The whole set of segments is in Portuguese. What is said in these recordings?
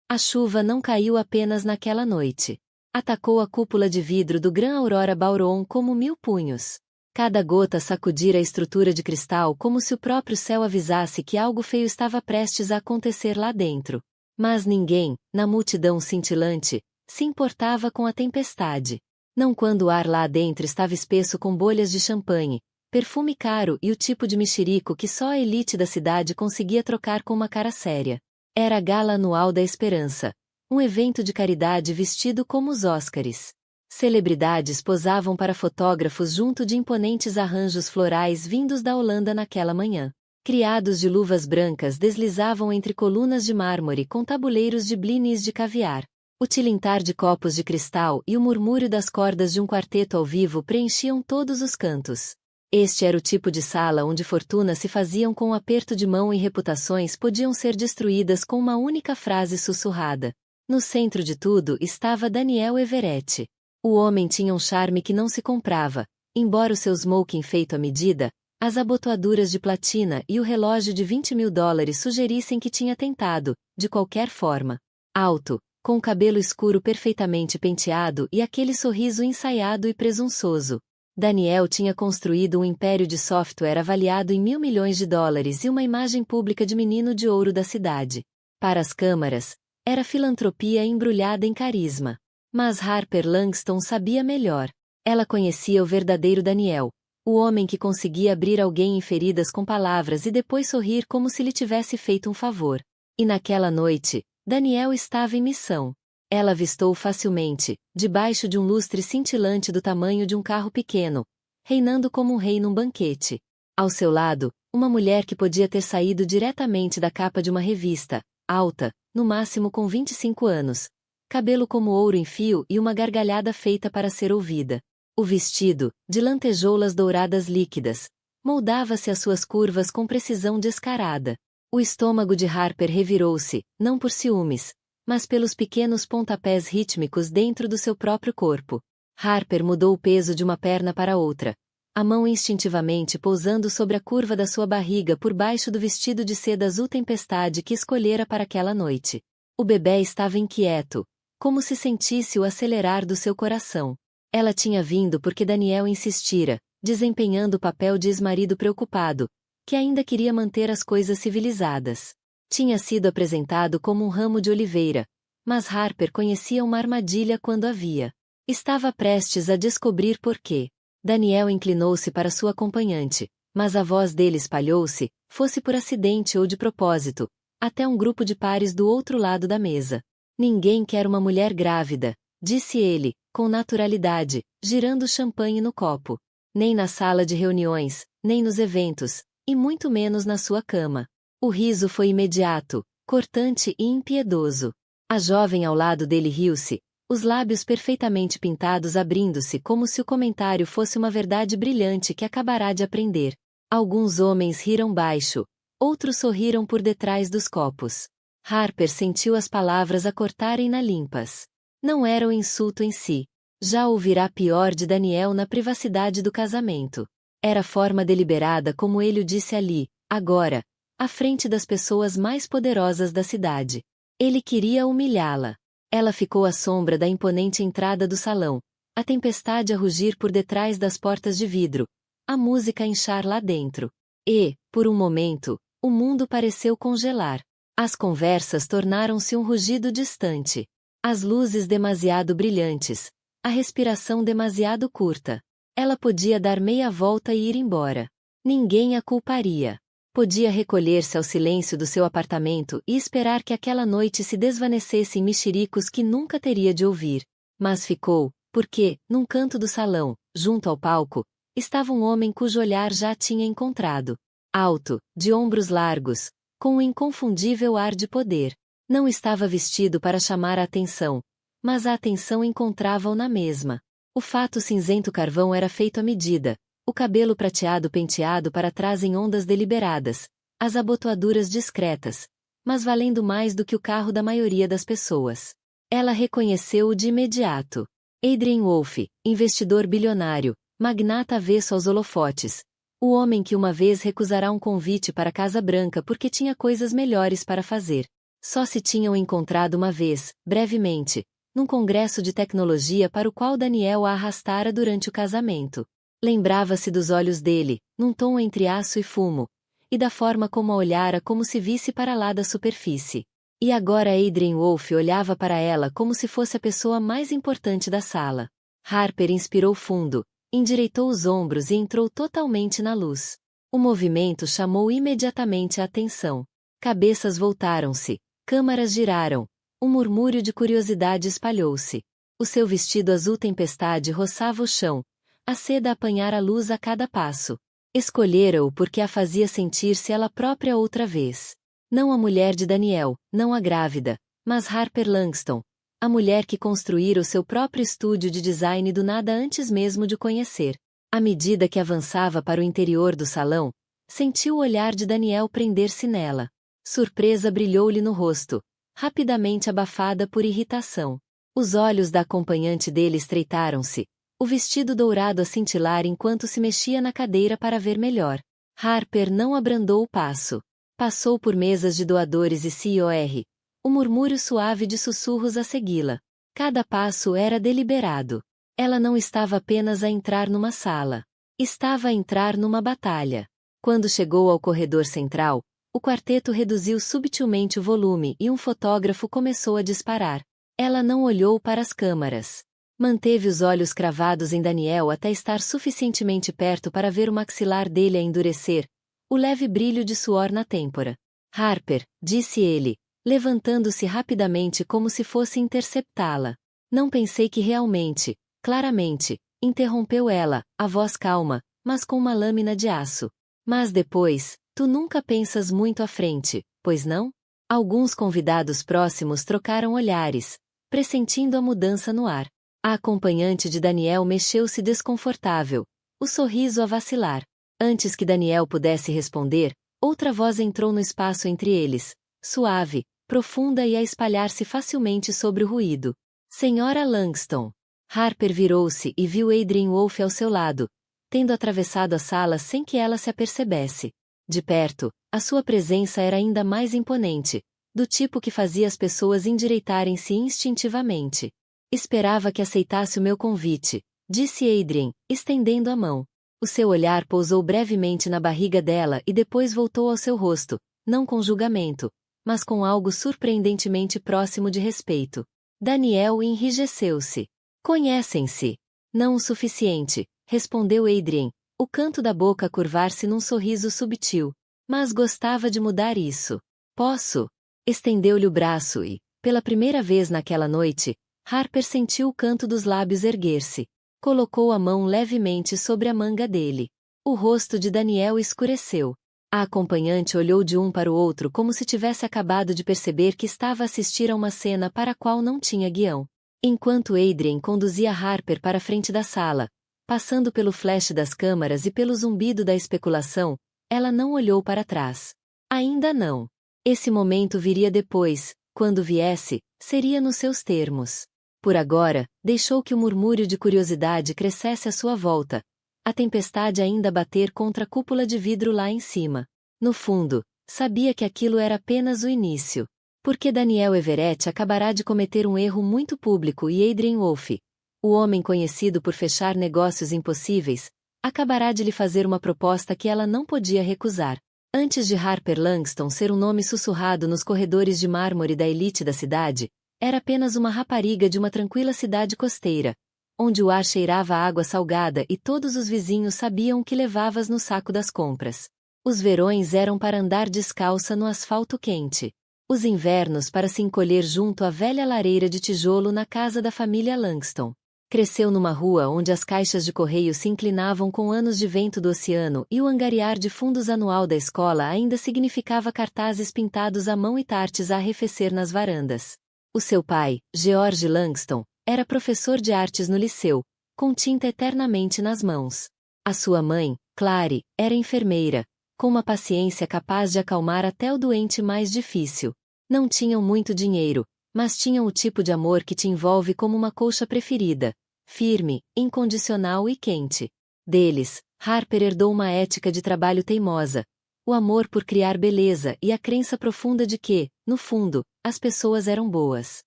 A chuva não caiu apenas naquela noite. Atacou a cúpula de vidro do Grand Aurora Ballroom como 1000 punhos. Cada gota sacudira a estrutura de cristal como se o próprio céu avisasse que algo feio estava prestes a acontecer lá dentro. Mas ninguém, na multidão cintilante, se importava com a tempestade. Não quando o ar lá dentro estava espesso com bolhas de champanhe, perfume caro e o tipo de mexerico que só a elite da cidade conseguia trocar com uma cara séria. Era a Gala Anual da Esperança, um evento de caridade vestido como os Oscars. Celebridades posavam para fotógrafos junto de imponentes arranjos florais vindos da Holanda naquela manhã. Criados de luvas brancas deslizavam entre colunas de mármore com tabuleiros de blinis de caviar. O tilintar de copos de cristal e o murmúrio das cordas de um quarteto ao vivo preenchiam todos os cantos. Este era o tipo de sala onde fortunas se faziam com um aperto de mão e reputações podiam ser destruídas com uma única frase sussurrada. No centro de tudo estava Daniel Everett. O homem tinha um charme que não se comprava, embora o seu smoking feito à medida, as abotoaduras de platina e o relógio de $20.000 sugerissem que tinha tentado, de qualquer forma. Alto, com o cabelo escuro perfeitamente penteado e aquele sorriso ensaiado e presunçoso. Daniel tinha construído um império de software avaliado em $1.000 milhões e uma imagem pública de menino de ouro da cidade. Para as câmaras, era filantropia embrulhada em carisma. Mas Harper Langston sabia melhor. Ela conhecia o verdadeiro Daniel, o homem que conseguia abrir alguém em feridas com palavras e depois sorrir como se lhe tivesse feito um favor. E naquela noite, Daniel estava em missão. Ela avistou facilmente, debaixo de um lustre cintilante do tamanho de um carro pequeno, reinando como um rei num banquete. Ao seu lado, uma mulher que podia ter saído diretamente da capa de uma revista, alta, no máximo com 25 anos, cabelo como ouro em fio e uma gargalhada feita para ser ouvida. O vestido, de lantejoulas douradas líquidas, moldava-se às suas curvas com precisão descarada. O estômago de Harper revirou-se, não por ciúmes, mas pelos pequenos pontapés rítmicos dentro do seu próprio corpo. Harper mudou o peso de uma perna para outra, a mão instintivamente pousando sobre a curva da sua barriga por baixo do vestido de seda azul tempestade que escolhera para aquela noite. O bebê estava inquieto, como se sentisse o acelerar do seu coração. Ela tinha vindo porque Daniel insistira, desempenhando o papel de ex-marido preocupado, que ainda queria manter as coisas civilizadas. Tinha sido apresentado como um ramo de oliveira, mas Harper conhecia uma armadilha quando a via. Estava prestes a descobrir por quê. Daniel inclinou-se para sua acompanhante, mas a voz dele espalhou-se, fosse por acidente ou de propósito, até um grupo de pares do outro lado da mesa. Ninguém quer uma mulher grávida, disse ele, com naturalidade, girando champanhe no copo. Nem na sala de reuniões, nem nos eventos, e muito menos na sua cama. O riso foi imediato, cortante e impiedoso. A jovem ao lado dele riu-se, os lábios perfeitamente pintados abrindo-se como se o comentário fosse uma verdade brilhante que acabará de aprender. Alguns homens riram baixo, outros sorriram por detrás dos copos. Harper sentiu as palavras a cortarem na limpas. Não era o insulto em si. Já ouvirá pior de Daniel na privacidade do casamento. Era a forma deliberada como ele o disse ali, agora, à frente das pessoas mais poderosas da cidade. Ele queria humilhá-la. Ela ficou à sombra da imponente entrada do salão, a tempestade a rugir por detrás das portas de vidro, a música a inchar lá dentro. E, por um momento, o mundo pareceu congelar. As conversas tornaram-se um rugido distante. As luzes demasiado brilhantes, a respiração demasiado curta. Ela podia dar meia volta e ir embora. Ninguém a culparia. Podia recolher-se ao silêncio do seu apartamento e esperar que aquela noite se desvanecesse em mexericos que nunca teria de ouvir. Mas ficou, porque, num canto do salão, junto ao palco, estava um homem cujo olhar já tinha encontrado. Alto, de ombros largos, com um inconfundível ar de poder. Não estava vestido para chamar a atenção, mas a atenção encontrava-o na mesma. O fato cinzento carvão era feito à medida, o cabelo prateado penteado para trás em ondas deliberadas, as abotoaduras discretas, mas valendo mais do que o carro da maioria das pessoas. Ela reconheceu-o de imediato. Adrian Wolfe, investidor bilionário, magnata avesso aos holofotes, o homem que uma vez recusará um convite para a Casa Branca porque tinha coisas melhores para fazer. Só se tinham encontrado uma vez, brevemente, num congresso de tecnologia para o qual Daniel a arrastara durante o casamento. Lembrava-se dos olhos dele, num tom entre aço e fumo, e da forma como a olhara como se visse para lá da superfície. E agora Adrian Wolfe olhava para ela como se fosse a pessoa mais importante da sala. Harper inspirou fundo, endireitou os ombros e entrou totalmente na luz. O movimento chamou imediatamente a atenção. Cabeças voltaram-se, câmaras giraram, um murmúrio de curiosidade espalhou-se. O seu vestido azul tempestade roçava o chão, a seda apanhar a luz a cada passo. Escolhera-o porque a fazia sentir-se ela própria outra vez. Não a mulher de Daniel, não a grávida, mas Harper Langston, a mulher que construíra o seu próprio estúdio de design do nada antes mesmo de conhecer. À medida que avançava para o interior do salão, sentiu o olhar de Daniel prender-se nela. Surpresa brilhou-lhe no rosto, rapidamente abafada por irritação. Os olhos da acompanhante dele estreitaram-se, o vestido dourado a cintilar enquanto se mexia na cadeira para ver melhor. Harper não abrandou o passo. Passou por mesas de doadores e COR, o murmúrio suave de sussurros a segui-la. Cada passo era deliberado. Ela não estava apenas a entrar numa sala. Estava a entrar numa batalha. Quando chegou ao corredor central, o quarteto reduziu subtilmente o volume e um fotógrafo começou a disparar. Ela não olhou para as câmaras. Manteve os olhos cravados em Daniel até estar suficientemente perto para ver o maxilar dele a endurecer, o leve brilho de suor na têmpora. Harper, disse ele, levantando-se rapidamente como se fosse interceptá-la. Não pensei que realmente, claramente, interrompeu ela, a voz calma, mas com uma lâmina de aço. Mas depois, tu nunca pensas muito à frente, pois não? Alguns convidados próximos trocaram olhares, pressentindo a mudança no ar. A acompanhante de Daniel mexeu-se desconfortável, o sorriso a vacilar. Antes que Daniel pudesse responder, outra voz entrou no espaço entre eles, suave, profunda e a espalhar-se facilmente sobre o ruído. Senhora Langston. Harper virou-se e viu Adrian Wolfe ao seu lado, tendo atravessado a sala sem que ela se apercebesse. De perto, a sua presença era ainda mais imponente, do tipo que fazia as pessoas endireitarem-se instintivamente. Esperava que aceitasse o meu convite, disse Adrian, estendendo a mão. O seu olhar pousou brevemente na barriga dela e depois voltou ao seu rosto, não com julgamento, mas com algo surpreendentemente próximo de respeito. Daniel enrijeceu-se. Conhecem-se. Não o suficiente, respondeu Adrian, o canto da boca a curvar-se num sorriso subtil. Mas gostava de mudar isso. Posso? Estendeu-lhe o braço e, pela primeira vez naquela noite, Harper sentiu o canto dos lábios erguer-se. Colocou a mão levemente sobre a manga dele. O rosto de Daniel escureceu. A acompanhante olhou de um para o outro como se tivesse acabado de perceber que estava a assistir a uma cena para a qual não tinha guião. Enquanto Adrian conduzia Harper para a frente da sala, passando pelo flash das câmaras e pelo zumbido da especulação, ela não olhou para trás. Ainda não. Esse momento viria depois, quando viesse, seria nos seus termos. Por agora, deixou que o murmúrio de curiosidade crescesse à sua volta, a tempestade ainda a bater contra a cúpula de vidro lá em cima. No fundo, sabia que aquilo era apenas o início. Porque Daniel Everett acabará de cometer um erro muito público e Adrian Wolfe, o homem conhecido por fechar negócios impossíveis, acabará de lhe fazer uma proposta que ela não podia recusar. Antes de Harper Langston ser um nome sussurrado nos corredores de mármore da elite da cidade, era apenas uma rapariga de uma tranquila cidade costeira, onde o ar cheirava a água salgada e todos os vizinhos sabiam que levavas no saco das compras. Os verões eram para andar descalça no asfalto quente. Os invernos para se encolher junto à velha lareira de tijolo na casa da família Langston. Cresceu numa rua onde as caixas de correio se inclinavam com anos de vento do oceano e o angariar de fundos anual da escola ainda significava cartazes pintados à mão e tartes a arrefecer nas varandas. O seu pai, George Langston, era professor de artes no liceu, com tinta eternamente nas mãos. A sua mãe, Clary, era enfermeira, com uma paciência capaz de acalmar até o doente mais difícil. Não tinham muito dinheiro, mas tinham o tipo de amor que te envolve como uma colcha preferida, firme, incondicional e quente. Deles, Harper herdou uma ética de trabalho teimosa, O amor por criar beleza e a crença profunda de que, no fundo, as pessoas eram boas.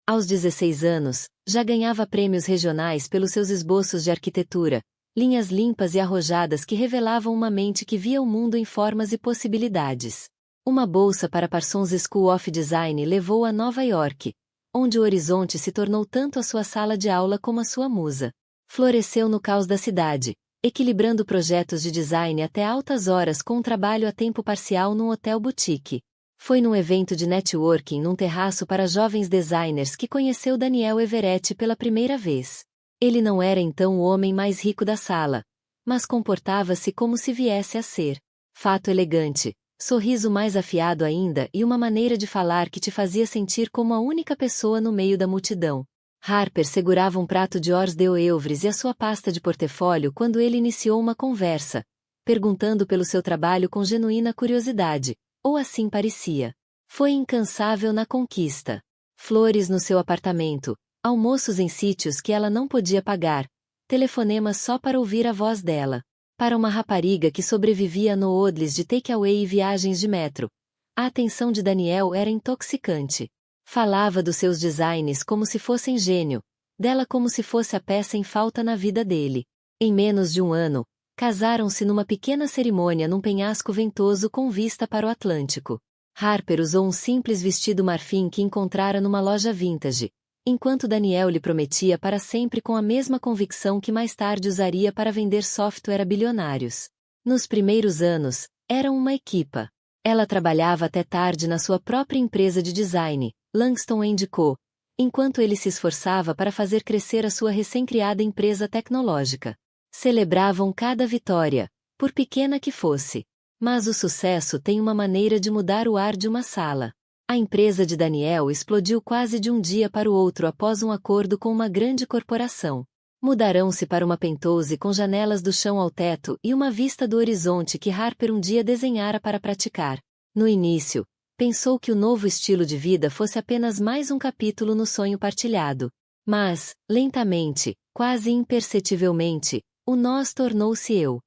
Aos 16 anos, já ganhava prêmios regionais pelos seus esboços de arquitetura, linhas limpas e arrojadas que revelavam uma mente que via o mundo em formas e possibilidades. Uma bolsa para Parsons School of Design levou-a a Nova York, onde o horizonte se tornou tanto a sua sala de aula como a sua musa. Floresceu no caos da cidade, equilibrando projetos de design até altas horas com um trabalho a tempo parcial num hotel boutique. Foi num evento de networking num terraço para jovens designers que conheceu Daniel Everett pela primeira vez. Ele não era então o homem mais rico da sala, mas comportava-se como se viesse a ser. Fato elegante, sorriso mais afiado ainda e uma maneira de falar que te fazia sentir como a única pessoa no meio da multidão. Harper segurava um prato de hors d'oeuvres e a sua pasta de portfólio quando ele iniciou uma conversa, perguntando pelo seu trabalho com genuína curiosidade, ou assim parecia. Foi incansável na conquista. Flores no seu apartamento, almoços em sítios que ela não podia pagar, telefonemas só para ouvir a voz dela. Para uma rapariga que sobrevivia no odlis de takeaway e viagens de metro, a atenção de Daniel era intoxicante. Falava dos seus designs como se fossem gênio, dela como se fosse a peça em falta na vida dele. Em menos de um ano, casaram-se numa pequena cerimônia num penhasco ventoso com vista para o Atlântico. Harper usou um simples vestido marfim que encontrara numa loja vintage, enquanto Daniel lhe prometia para sempre com a mesma convicção que mais tarde usaria para vender software a bilionários. Nos primeiros anos, eram uma equipa. Ela trabalhava até tarde na sua própria empresa de design, Langston & Co., enquanto ele se esforçava para fazer crescer a sua recém-criada empresa tecnológica. Celebravam cada vitória, por pequena que fosse. Mas o sucesso tem uma maneira de mudar o ar de uma sala. A empresa de Daniel explodiu quase de um dia para o outro após um acordo com uma grande corporação. Mudarão-se para uma penthouse com janelas do chão ao teto e uma vista do horizonte que Harper um dia desenhara para praticar. No início, pensou que o novo estilo de vida fosse apenas mais um capítulo no sonho partilhado. Mas, lentamente, quase imperceptivelmente, o nós tornou-se eu.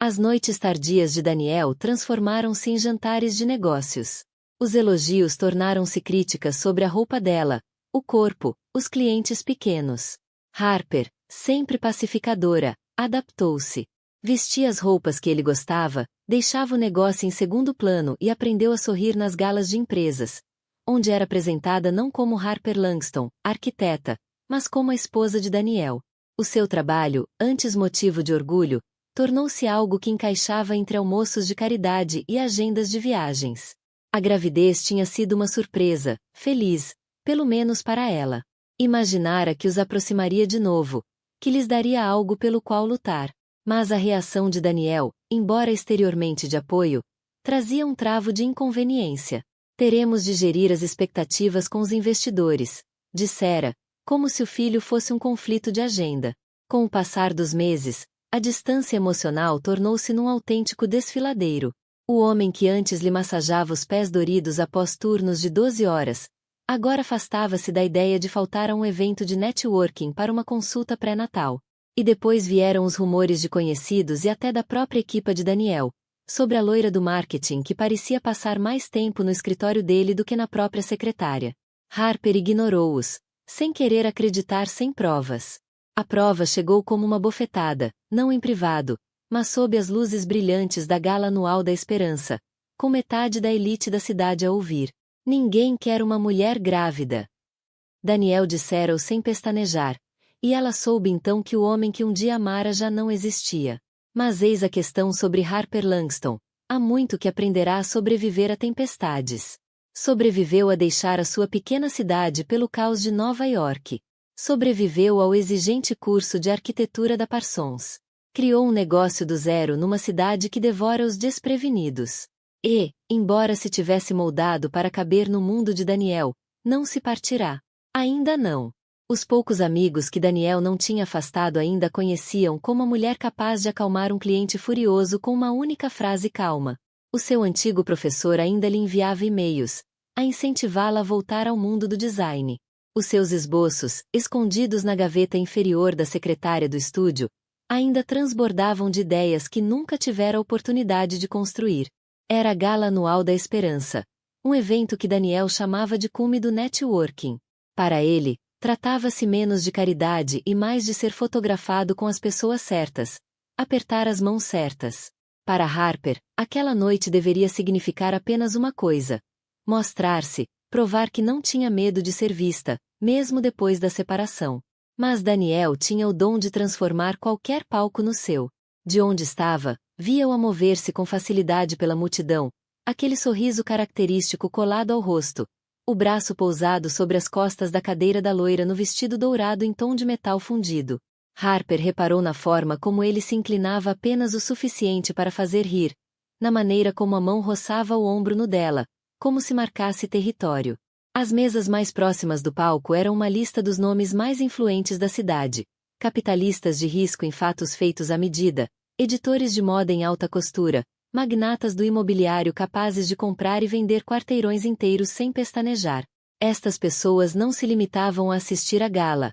As noites tardias de Daniel transformaram-se em jantares de negócios. Os elogios tornaram-se críticas sobre a roupa dela, o corpo, os clientes pequenos. Harper, sempre pacificadora, adaptou-se. Vestia as roupas que ele gostava, deixava o negócio em segundo plano e aprendeu a sorrir nas galas de empresas, onde era apresentada não como Harper Langston, arquiteta, mas como a esposa de Daniel. O seu trabalho, antes motivo de orgulho, tornou-se algo que encaixava entre almoços de caridade e agendas de viagens. A gravidez tinha sido uma surpresa, feliz, pelo menos para ela. Imaginara que os aproximaria de novo, que lhes daria algo pelo qual lutar. Mas a reação de Daniel, embora exteriormente de apoio, trazia um travo de inconveniência. Teremos de gerir as expectativas com os investidores, dissera, como se o filho fosse um conflito de agenda. Com o passar dos meses, a distância emocional tornou-se num autêntico desfiladeiro. O homem que antes lhe massageava os pés doridos após turnos de 12 horas, agora afastava-se da ideia de faltar a um evento de networking para uma consulta pré-natal. E depois vieram os rumores de conhecidos e até da própria equipa de Daniel, sobre a loira do marketing que parecia passar mais tempo no escritório dele do que na própria secretária. Harper ignorou-os, sem querer acreditar sem provas. A prova chegou como uma bofetada, não em privado, mas sob as luzes brilhantes da gala anual da Esperança, com metade da elite da cidade a ouvir. Ninguém quer uma mulher grávida. Daniel dissera-o sem pestanejar, e ela soube então que o homem que um dia amara já não existia. Mas eis a questão sobre Harper Langston. Há muito que aprenderá a sobreviver a tempestades. Sobreviveu a deixar a sua pequena cidade pelo caos de Nova York. Sobreviveu ao exigente curso de arquitetura da Parsons. Criou um negócio do zero numa cidade que devora os desprevenidos. E, embora se tivesse moldado para caber no mundo de Daniel, não se partirá. Ainda não. Os poucos amigos que Daniel não tinha afastado ainda conheciam como a mulher capaz de acalmar um cliente furioso com uma única frase calma. O seu antigo professor ainda lhe enviava e-mails, a incentivá-la a voltar ao mundo do design. Os seus esboços, escondidos na gaveta inferior da secretária do estúdio, ainda transbordavam de ideias que nunca tivera a oportunidade de construir. Era a Gala Anual da Esperança, um evento que Daniel chamava de cume do networking. Para ele, tratava-se menos de caridade e mais de ser fotografado com as pessoas certas, apertar as mãos certas. Para Harper, aquela noite deveria significar apenas uma coisa: mostrar-se, provar que não tinha medo de ser vista, mesmo depois da separação. Mas Daniel tinha o dom de transformar qualquer palco no seu. De onde estava, via-o a mover-se com facilidade pela multidão, aquele sorriso característico colado ao rosto, o braço pousado sobre as costas da cadeira da loira no vestido dourado em tom de metal fundido. Harper reparou na forma como ele se inclinava apenas o suficiente para fazer rir, na maneira como a mão roçava o ombro no dela, como se marcasse território. As mesas mais próximas do palco eram uma lista dos nomes mais influentes da cidade: capitalistas de risco em fatos feitos à medida, editores de moda em alta costura, magnatas do imobiliário capazes de comprar e vender quarteirões inteiros sem pestanejar. Estas pessoas não se limitavam a assistir à gala.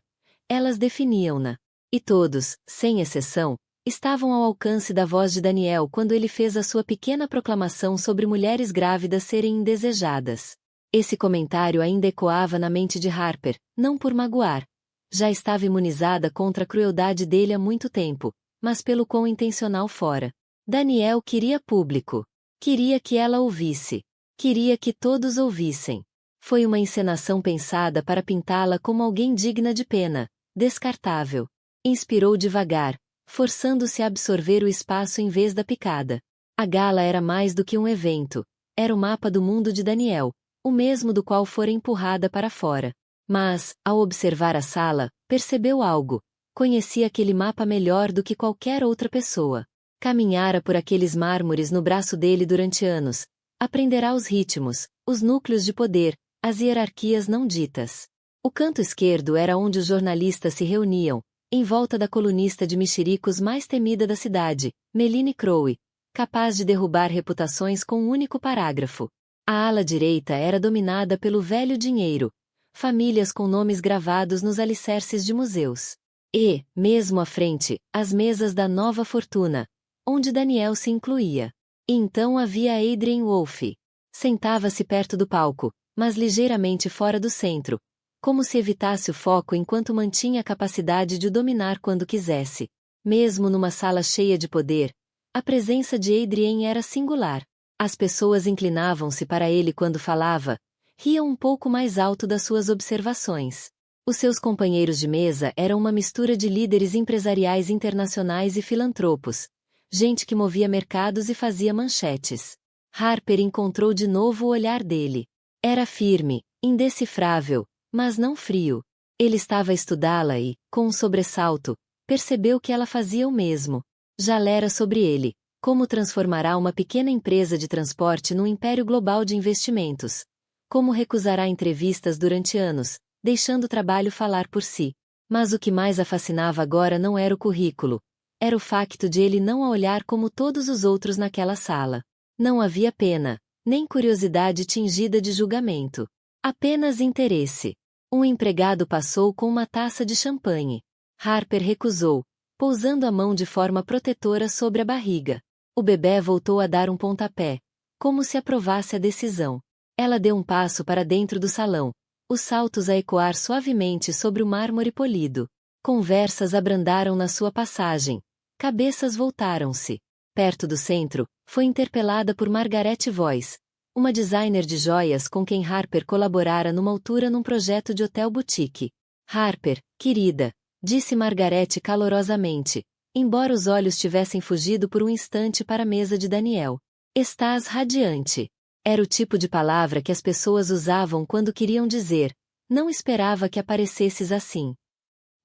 Elas definiam-na. E todos, sem exceção, estavam ao alcance da voz de Daniel quando ele fez a sua pequena proclamação sobre mulheres grávidas serem indesejadas. Esse comentário ainda ecoava na mente de Harper, não por magoar. Já estava imunizada contra a crueldade dele há muito tempo, mas pelo quão intencional fora. Daniel queria público. Queria que ela ouvisse. Queria que todos ouvissem. Foi uma encenação pensada para pintá-la como alguém digna de pena, descartável. Inspirou devagar, forçando-se a absorver o espaço em vez da picada. A gala era mais do que um evento. Era o mapa do mundo de Daniel, o mesmo do qual fora empurrada para fora. Mas, ao observar a sala, percebeu algo. Conhecia aquele mapa melhor do que qualquer outra pessoa. Caminhara por aqueles mármores no braço dele durante anos. Aprenderá os ritmos, os núcleos de poder, as hierarquias não ditas. O canto esquerdo era onde os jornalistas se reuniam, em volta da colunista de mexericos mais temida da cidade, Meline Crowe, capaz de derrubar reputações com um único parágrafo. A ala direita era dominada pelo velho dinheiro, famílias com nomes gravados nos alicerces de museus. E, mesmo à frente, as mesas da nova fortuna, onde Daniel se incluía. E então havia Adrian Wolfe. Sentava-se perto do palco, mas ligeiramente fora do centro, como se evitasse o foco enquanto mantinha a capacidade de o dominar quando quisesse. Mesmo numa sala cheia de poder, a presença de Adrian era singular. As pessoas inclinavam-se para ele quando falava, riam um pouco mais alto das suas observações. Os seus companheiros de mesa eram uma mistura de líderes empresariais internacionais e filantropos, gente que movia mercados e fazia manchetes. Harper encontrou de novo o olhar dele. Era firme, indecifrável, mas não frio. Ele estava a estudá-la e, com um sobressalto, percebeu que ela fazia o mesmo. Já lera sobre ele, como transformará uma pequena empresa de transporte num império global de investimentos. Como recusará entrevistas durante anos, deixando o trabalho falar por si. Mas o que mais a fascinava agora não era o currículo. Era o facto de ele não a olhar como todos os outros naquela sala. Não havia pena, nem curiosidade tingida de julgamento. Apenas interesse. Um empregado passou com uma taça de champanhe. Harper recusou, pousando a mão de forma protetora sobre a barriga. O bebê voltou a dar um pontapé, como se aprovasse a decisão. Ela deu um passo para dentro do salão, os saltos a ecoar suavemente sobre o mármore polido. Conversas abrandaram na sua passagem. Cabeças voltaram-se. Perto do centro, foi interpelada por Margaret Voice, uma designer de joias com quem Harper colaborara numa altura num projeto de hotel boutique. Harper, querida, disse Margaret calorosamente, embora os olhos tivessem fugido por um instante para a mesa de Daniel. Estás radiante. Era o tipo de palavra que as pessoas usavam quando queriam dizer, não esperava que aparecesses assim.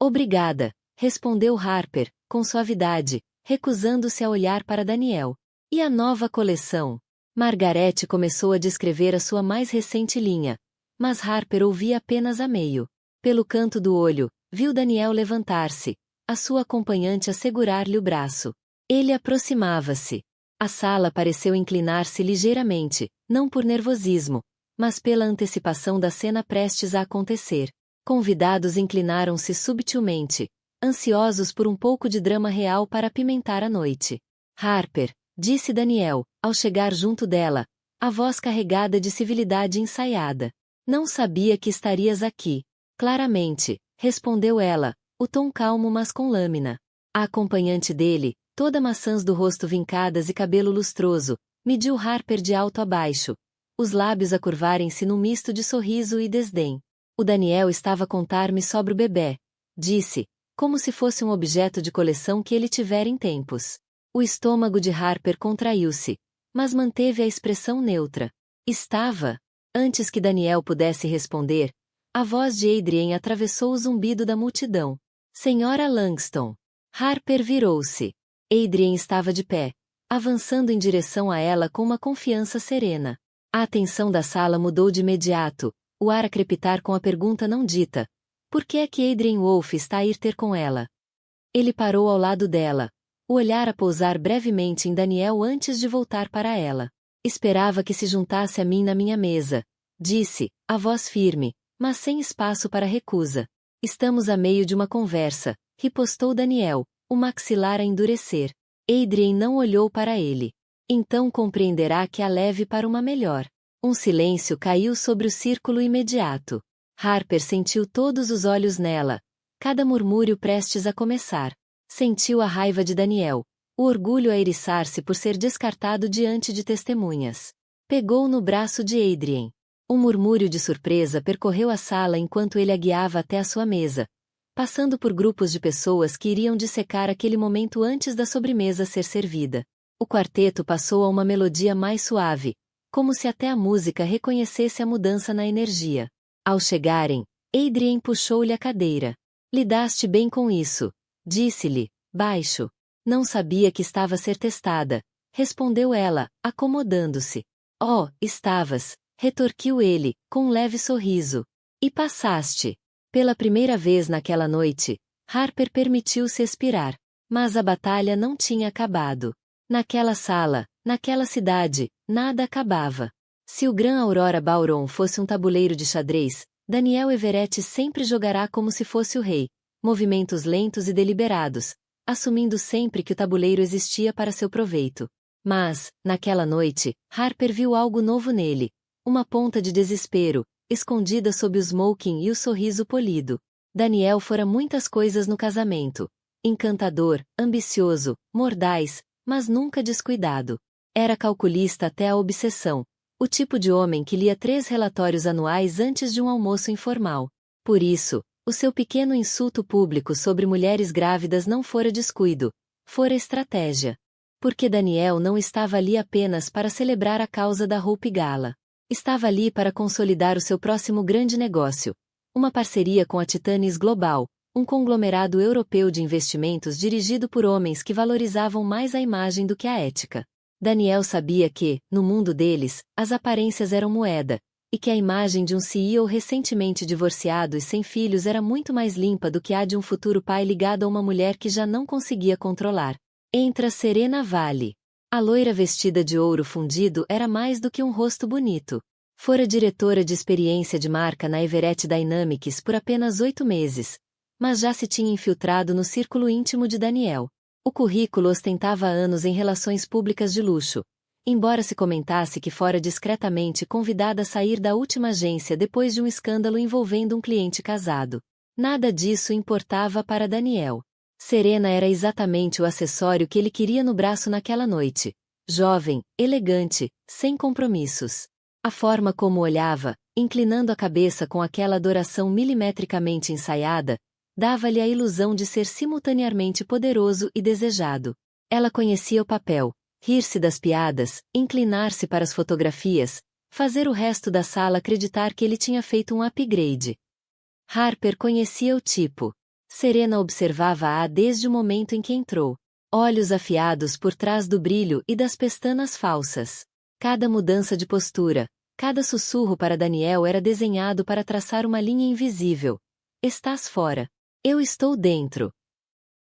Obrigada, respondeu Harper, com suavidade, recusando-se a olhar para Daniel. E a nova coleção? Margaret começou a descrever a sua mais recente linha, mas Harper ouvia apenas a meio. Pelo canto do olho, viu Daniel levantar-se, a sua acompanhante a segurar-lhe o braço. Ele aproximava-se. A sala pareceu inclinar-se ligeiramente, não por nervosismo, mas pela antecipação da cena prestes a acontecer. Convidados inclinaram-se subtilmente, ansiosos por um pouco de drama real para apimentar a noite. Harper, disse Daniel, ao chegar junto dela, a voz carregada de civilidade ensaiada. Não sabia que estarias aqui. Claramente, respondeu ela, o tom calmo mas com lâmina. A acompanhante dele, toda maçãs do rosto vincadas e cabelo lustroso, mediu Harper de alto a baixo, os lábios a curvarem-se num misto de sorriso e desdém. O Daniel estava a contar-me sobre o bebê, disse, como se fosse um objeto de coleção que ele tivera em tempos. O estômago de Harper contraiu-se, mas manteve a expressão neutra. Estava. Antes que Daniel pudesse responder, a voz de Adrien atravessou o zumbido da multidão. Senhora Langston. Harper virou-se. Adrien estava de pé, avançando em direção a ela com uma confiança serena. A atenção da sala mudou de imediato, o ar a crepitar com a pergunta não dita. Por que é que Adrien Wolfe está a ir ter com ela? Ele parou ao lado dela, o olhar a pousar brevemente em Daniel antes de voltar para ela. Esperava que se juntasse a mim na minha mesa, disse, a voz firme, mas sem espaço para recusa. Estamos a meio de uma conversa, ripostou Daniel, o maxilar a endurecer. Adrien não olhou para ele. Então compreenderá que a leve para uma melhor. Um silêncio caiu sobre o círculo imediato. Harper sentiu todos os olhos nela, cada murmúrio prestes a começar. Sentiu a raiva de Daniel, o orgulho a eriçar-se por ser descartado diante de testemunhas. Pegou no braço de Adrien. Um murmúrio de surpresa percorreu a sala enquanto ele a guiava até a sua mesa, passando por grupos de pessoas que iriam dissecar aquele momento antes da sobremesa ser servida. O quarteto passou a uma melodia mais suave, como se até a música reconhecesse a mudança na energia. Ao chegarem, Adrien puxou-lhe a cadeira. Lidaste bem com isso, disse-lhe, baixo. Não sabia que estava a ser testada, respondeu ela, acomodando-se. Oh, estavas, retorquiu ele, com um leve sorriso. E passaste. Pela primeira vez naquela noite, Harper permitiu-se expirar. Mas a batalha não tinha acabado. Naquela sala, naquela cidade, nada acabava. Se o Grand Aurora Ballroom fosse um tabuleiro de xadrez, Daniel Everett sempre jogará como se fosse o rei, movimentos lentos e deliberados, assumindo sempre que o tabuleiro existia para seu proveito. Mas, naquela noite, Harper viu algo novo nele, uma ponta de desespero, escondida sob o smoking e o sorriso polido. Daniel fora muitas coisas no casamento. Encantador, ambicioso, mordaz, mas nunca descuidado. Era calculista até a obsessão, o tipo de homem que lia 3 relatórios anuais antes de um almoço informal. Por isso, o seu pequeno insulto público sobre mulheres grávidas não fora descuido, fora estratégia. Porque Daniel não estava ali apenas para celebrar a causa da Hope Gala. Estava ali para consolidar o seu próximo grande negócio, uma parceria com a Titanes Global, um conglomerado europeu de investimentos dirigido por homens que valorizavam mais a imagem do que a ética. Daniel sabia que, no mundo deles, as aparências eram moeda, e que a imagem de um CEO recentemente divorciado e sem filhos era muito mais limpa do que a de um futuro pai ligado a uma mulher que já não conseguia controlar. Entra Serena Valley. A loira vestida de ouro fundido era mais do que um rosto bonito. Fora diretora de experiência de marca na Everett Dynamics por apenas 8 meses, mas já se tinha infiltrado no círculo íntimo de Daniel. O currículo ostentava anos em relações públicas de luxo, embora se comentasse que fora discretamente convidada a sair da última agência depois de um escândalo envolvendo um cliente casado. Nada disso importava para Daniel. Serena era exatamente o acessório que ele queria no braço naquela noite. Jovem, elegante, sem compromissos. A forma como olhava, inclinando a cabeça com aquela adoração milimetricamente ensaiada, dava-lhe a ilusão de ser simultaneamente poderoso e desejado. Ela conhecia o papel, rir-se das piadas, inclinar-se para as fotografias, fazer o resto da sala acreditar que ele tinha feito um upgrade. Harper conhecia o tipo. Serena observava-a desde o momento em que entrou. Olhos afiados por trás do brilho e das pestanas falsas. Cada mudança de postura, cada sussurro para Daniel era desenhado para traçar uma linha invisível. Estás fora. Eu estou dentro.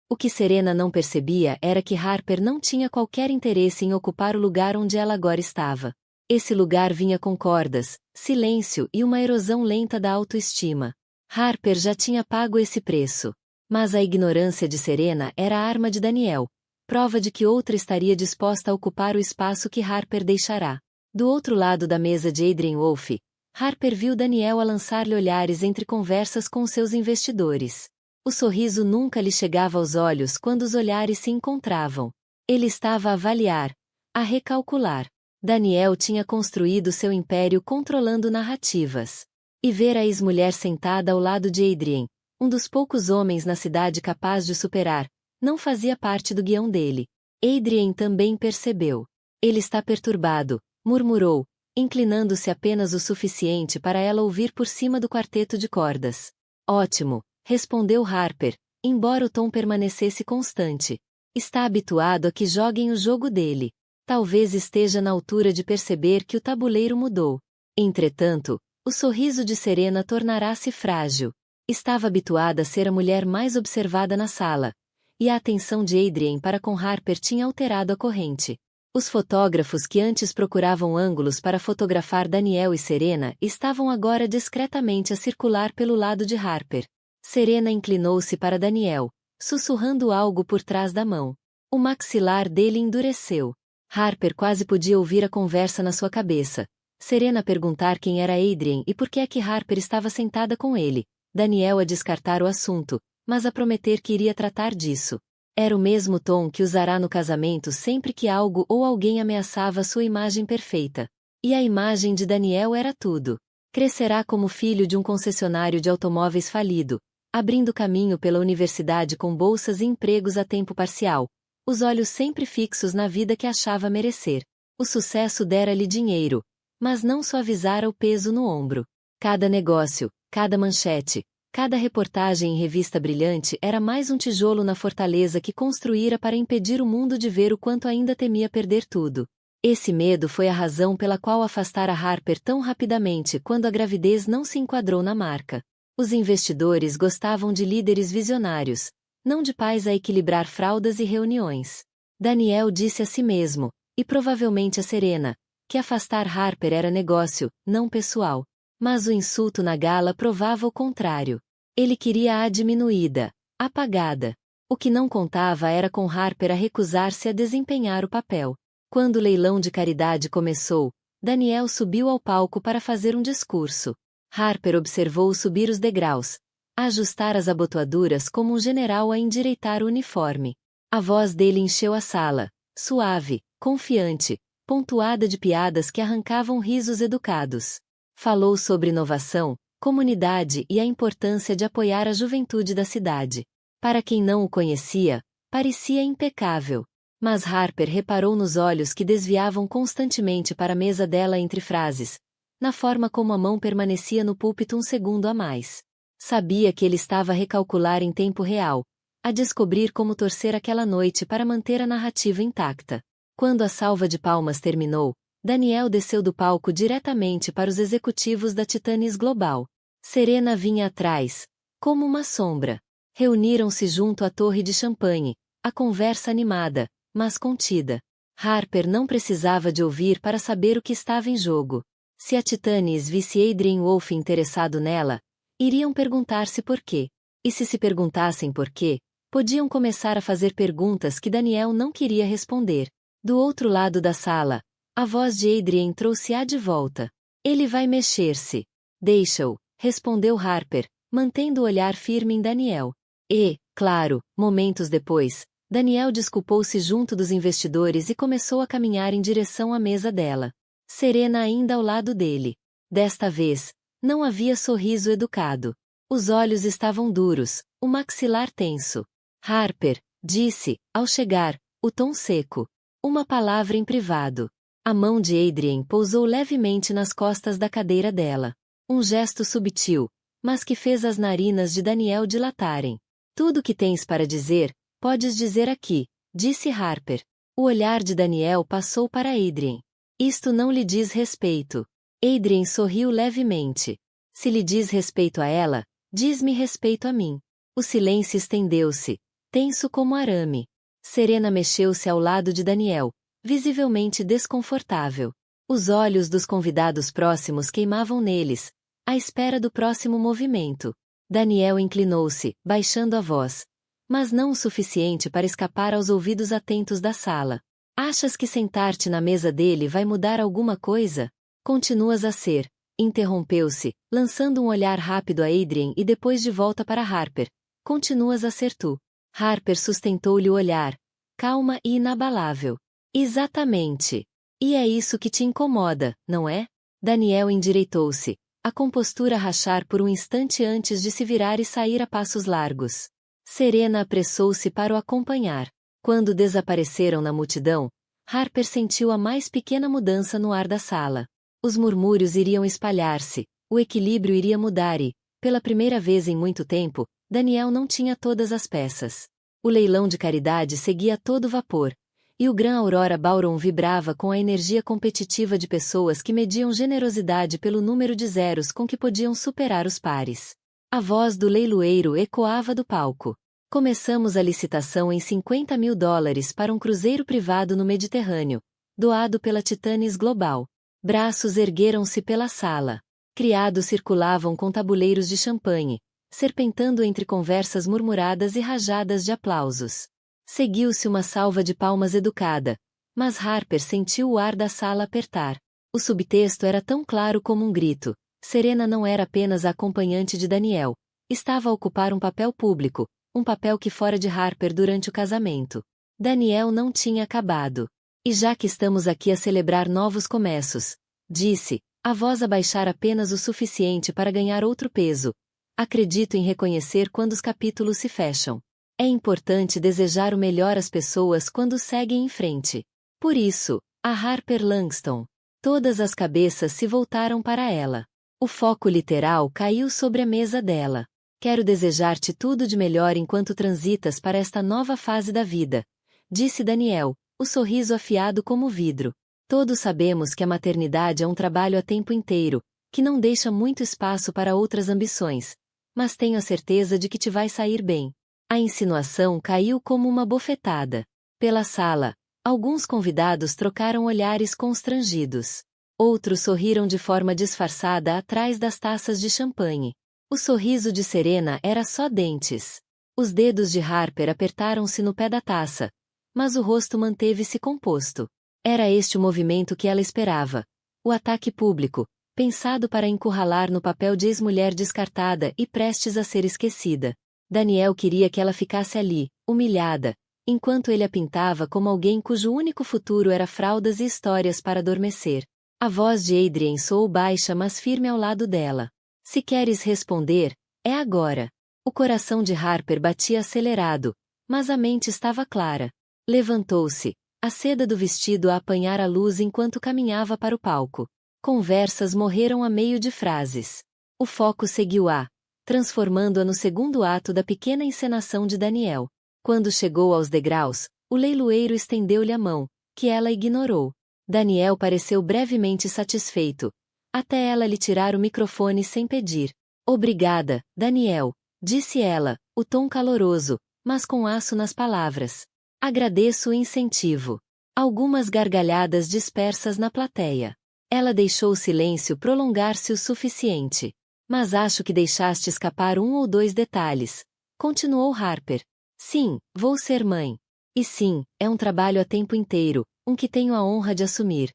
O que Serena não percebia era que Harper não tinha qualquer interesse em ocupar o lugar onde ela agora estava. Esse lugar vinha com cordas, silêncio e uma erosão lenta da autoestima. Harper já tinha pago esse preço. Mas a ignorância de Serena era a arma de Daniel, prova de que outra estaria disposta a ocupar o espaço que Harper deixará. Do outro lado da mesa de Adrian Wolfe, Harper viu Daniel a lançar-lhe olhares entre conversas com seus investidores. O sorriso nunca lhe chegava aos olhos quando os olhares se encontravam. Ele estava a avaliar, a recalcular. Daniel tinha construído seu império controlando narrativas. E ver a ex-mulher sentada ao lado de Adrian, um dos poucos homens na cidade capaz de superar, não fazia parte do guião dele. Adrian também percebeu. Ele está perturbado, murmurou, inclinando-se apenas o suficiente para ela ouvir por cima do quarteto de cordas. Ótimo, respondeu Harper, embora o tom permanecesse constante. Está habituado a que joguem o jogo dele. Talvez esteja na altura de perceber que o tabuleiro mudou. Entretanto, o sorriso de Serena tornará-se frágil. Estava habituada a ser a mulher mais observada na sala, e a atenção de Adrian para com Harper tinha alterado a corrente. Os fotógrafos que antes procuravam ângulos para fotografar Daniel e Serena estavam agora discretamente a circular pelo lado de Harper. Serena inclinou-se para Daniel, sussurrando algo por trás da mão. O maxilar dele endureceu. Harper quase podia ouvir a conversa na sua cabeça. Serena a perguntar quem era Adrian e por que é que Harper estava sentada com ele. Daniel a descartar o assunto, mas a prometer que iria tratar disso. Era o mesmo tom que usará no casamento sempre que algo ou alguém ameaçava sua imagem perfeita. E a imagem de Daniel era tudo. Crescerá como filho de um concessionário de automóveis falido, abrindo caminho pela universidade com bolsas e empregos a tempo parcial, os olhos sempre fixos na vida que achava merecer. O sucesso dera-lhe dinheiro, mas não suavizara o peso no ombro. Cada negócio, cada manchete, cada reportagem em revista brilhante era mais um tijolo na fortaleza que construíra para impedir o mundo de ver o quanto ainda temia perder tudo. Esse medo foi a razão pela qual afastara Harper tão rapidamente quando a gravidez não se enquadrou na marca. Os investidores gostavam de líderes visionários, não de pais a equilibrar fraldas e reuniões. Daniel disse a si mesmo, e provavelmente a Serena, que afastar Harper era negócio, não pessoal. Mas o insulto na gala provava o contrário. Ele queria-a diminuída, apagada. O que não contava era com Harper a recusar-se a desempenhar o papel. Quando o leilão de caridade começou, Daniel subiu ao palco para fazer um discurso. Harper observou-o subir os degraus, a ajustar as abotoaduras como um general a endireitar o uniforme. A voz dele encheu a sala, suave, confiante, pontuada de piadas que arrancavam risos educados. Falou sobre inovação, comunidade e a importância de apoiar a juventude da cidade. Para quem não o conhecia, parecia impecável. Mas Harper reparou nos olhos que desviavam constantemente para a mesa dela entre frases, na forma como a mão permanecia no púlpito um segundo a mais. Sabia que ele estava a recalcular em tempo real, a descobrir como torcer aquela noite para manter a narrativa intacta. Quando a salva de palmas terminou, Daniel desceu do palco diretamente para os executivos da Titanes Global. Serena vinha atrás, como uma sombra. Reuniram-se junto à torre de champanhe, a conversa animada, mas contida. Harper não precisava de ouvir para saber o que estava em jogo. Se a Titanes visse Adrian Wolfe interessado nela, iriam perguntar-se por quê. E se perguntassem por quê, podiam começar a fazer perguntas que Daniel não queria responder. Do outro lado da sala, a voz de Adrian trouxe-a de volta. Ele vai mexer-se. Deixa-o, respondeu Harper, mantendo o olhar firme em Daniel. E, claro, momentos depois, Daniel desculpou-se junto dos investidores e começou a caminhar em direção à mesa dela. Serena ainda ao lado dele. Desta vez, não havia sorriso educado. Os olhos estavam duros, o maxilar tenso. Harper, disse, ao chegar, o tom seco. Uma palavra em privado. A mão de Adrian pousou levemente nas costas da cadeira dela. Um gesto subtil, mas que fez as narinas de Daniel dilatarem. Tudo o que tens para dizer, podes dizer aqui, disse Harper. O olhar de Daniel passou para Adrian. Isto não lhe diz respeito. Adrian sorriu levemente. Se lhe diz respeito a ela, diz-me respeito a mim. O silêncio estendeu-se, tenso como arame. Serena mexeu-se ao lado de Daniel, visivelmente desconfortável. Os olhos dos convidados próximos queimavam neles, à espera do próximo movimento. Daniel inclinou-se, baixando a voz. mas não o suficiente para escapar aos ouvidos atentos da sala. Achas que sentar-te na mesa dele vai mudar alguma coisa? Continuas a ser. Interrompeu-se, lançando um olhar rápido a Adrien e depois de volta para Harper. Continuas a ser tu. Harper sustentou-lhe o olhar, calma e inabalável. Exatamente. E é isso que te incomoda, não é? Daniel endireitou-se, a compostura rachar por um instante antes de se virar e sair a passos largos. Serena apressou-se para o acompanhar. Quando desapareceram na multidão, Harper sentiu a mais pequena mudança no ar da sala. Os murmúrios iriam espalhar-se, o equilíbrio iria mudar e, pela primeira vez em muito tempo, Daniel não tinha todas as peças. O leilão de caridade seguia a todo vapor, e o Gran Aurora Ballroom vibrava com a energia competitiva de pessoas que mediam generosidade pelo número de zeros com que podiam superar os pares. A voz do leiloeiro ecoava do palco. Começamos a licitação em $50.000 para um cruzeiro privado no Mediterrâneo, doado pela Titanes Global. Braços ergueram-se pela sala. Criados circulavam com tabuleiros de champanhe, serpentando entre conversas murmuradas e rajadas de aplausos. Seguiu-se uma salva de palmas educada, mas Harper sentiu o ar da sala apertar. O subtexto era tão claro como um grito. Serena não era apenas a acompanhante de Daniel. Estava a ocupar um papel público, um papel que fora de Harper durante o casamento. Daniel não tinha acabado. E já que estamos aqui a celebrar novos começos, disse, a voz a baixar apenas o suficiente para ganhar outro peso. Acredito em reconhecer quando os capítulos se fecham. É importante desejar o melhor às pessoas quando seguem em frente. Por isso, a Harper Langston. Todas as cabeças se voltaram para ela. O foco literal caiu sobre a mesa dela. Quero desejar-te tudo de melhor enquanto transitas para esta nova fase da vida, disse Daniel, o sorriso afiado como vidro. Todos sabemos que a maternidade é um trabalho a tempo inteiro, que não deixa muito espaço para outras ambições, mas tenho a certeza de que te vai sair bem. A insinuação caiu como uma bofetada. Pela sala, alguns convidados trocaram olhares constrangidos. Outros sorriram de forma disfarçada atrás das taças de champanhe. O sorriso de Serena era só dentes. Os dedos de Harper apertaram-se no pé da taça, mas o rosto manteve-se composto. Era este o movimento que ela esperava. O ataque público, pensado para encurralar no papel de ex-mulher descartada e prestes a ser esquecida. Daniel queria que ela ficasse ali, humilhada, enquanto ele a pintava como alguém cujo único futuro era fraldas e histórias para adormecer. A voz de Adrien soou baixa mas firme ao lado dela. Se queres responder, é agora. O coração de Harper batia acelerado, mas a mente estava clara. Levantou-se, a seda do vestido a apanhar a luz enquanto caminhava para o palco. Conversas morreram a meio de frases. O foco seguiu-a, transformando-a no segundo ato da pequena encenação de Daniel. Quando chegou aos degraus, o leiloeiro estendeu-lhe a mão, que ela ignorou. Daniel pareceu brevemente satisfeito, até ela lhe tirar o microfone sem pedir. Obrigada, Daniel, disse ela, o tom caloroso, mas com aço nas palavras. Agradeço o incentivo. Algumas gargalhadas dispersas na plateia. Ela deixou o silêncio prolongar-se o suficiente. Mas acho que deixaste escapar um ou dois detalhes. Continuou Harper. Sim, vou ser mãe. E sim, é um trabalho a tempo inteiro, um que tenho a honra de assumir.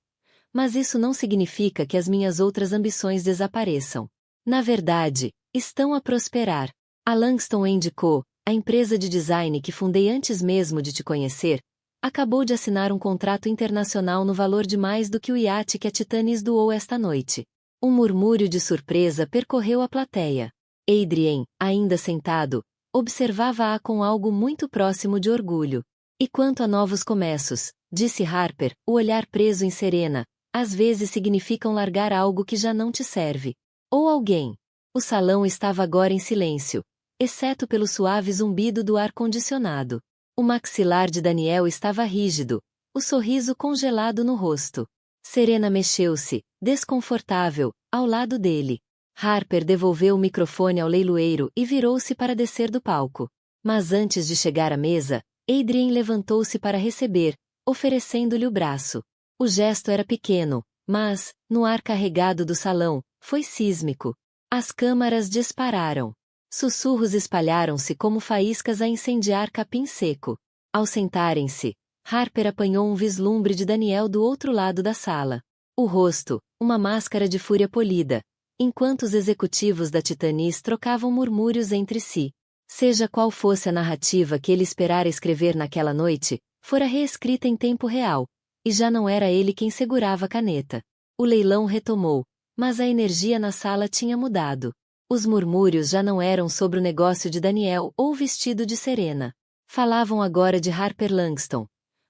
Mas isso não significa que as minhas outras ambições desapareçam. Na verdade, estão a prosperar. A Langston Co., a empresa de design que fundei antes mesmo de te conhecer, acabou de assinar um contrato internacional no valor de mais do que o iate que a Titanes doou esta noite. Um murmúrio de surpresa percorreu a plateia. Adrien, ainda sentado, observava-a com algo muito próximo de orgulho. E quanto a novos começos, disse Harper, o olhar preso em Serena, às vezes significam largar algo que já não te serve. Ou alguém. O salão estava agora em silêncio, exceto pelo suave zumbido do ar-condicionado. O maxilar de Daniel estava rígido, o sorriso congelado no rosto. Serena mexeu-se, desconfortável, ao lado dele. Harper devolveu o microfone ao leiloeiro e virou-se para descer do palco. Mas antes de chegar à mesa, Adrien levantou-se para receber, oferecendo-lhe o braço. O gesto era pequeno, mas, no ar carregado do salão, foi sísmico. As câmaras dispararam. Sussurros espalharam-se como faíscas a incendiar capim seco. Ao sentarem-se, Harper apanhou um vislumbre de Daniel do outro lado da sala. O rosto, uma máscara de fúria polida, enquanto os executivos da Titanis trocavam murmúrios entre si. Seja qual fosse a narrativa que ele esperara escrever naquela noite, fora reescrita em tempo real, e já não era ele quem segurava a caneta. O leilão retomou, mas a energia na sala tinha mudado. Os murmúrios já não eram sobre o negócio de Daniel ou o vestido de Serena. Falavam agora de Harper Langston,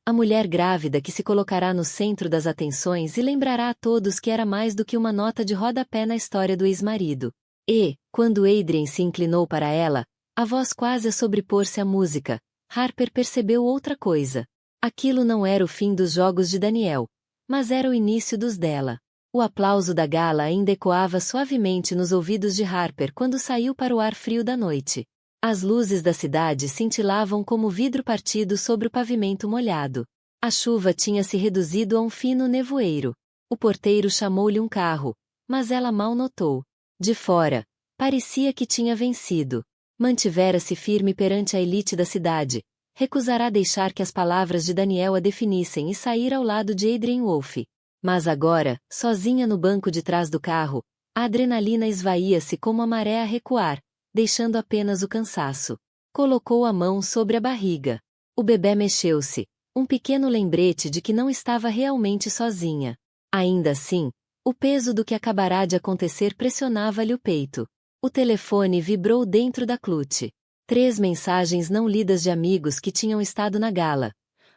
a mulher grávida que se colocará no centro das atenções e lembrará a todos que era mais do que uma nota de rodapé na história do ex-marido. E, quando Adrien se inclinou para ela, a voz quase a sobrepor-se à música, Harper percebeu outra coisa. Aquilo não era o fim dos jogos de Daniel, mas era o início dos dela. O aplauso da gala ainda ecoava suavemente nos ouvidos de Harper quando saiu para o ar frio da noite. As luzes da cidade cintilavam como vidro partido sobre o pavimento molhado. A chuva tinha se reduzido a um fino nevoeiro. O porteiro chamou-lhe um carro, mas ela mal notou. De fora, parecia que tinha vencido. Mantivera-se firme perante a elite da cidade. Recusará deixar que as palavras de Daniel a definissem e sair ao lado de Adrien Wolfe. Mas agora, sozinha no banco de trás do carro, a adrenalina esvaía-se como a maré a recuar, deixando apenas o cansaço. Colocou a mão sobre a barriga. O bebê mexeu-se, um pequeno lembrete de que não estava realmente sozinha. Ainda assim, o peso do que acabará de acontecer pressionava-lhe o peito. O telefone vibrou dentro da clutch. 3 mensagens não lidas de amigos que tinham estado na gala.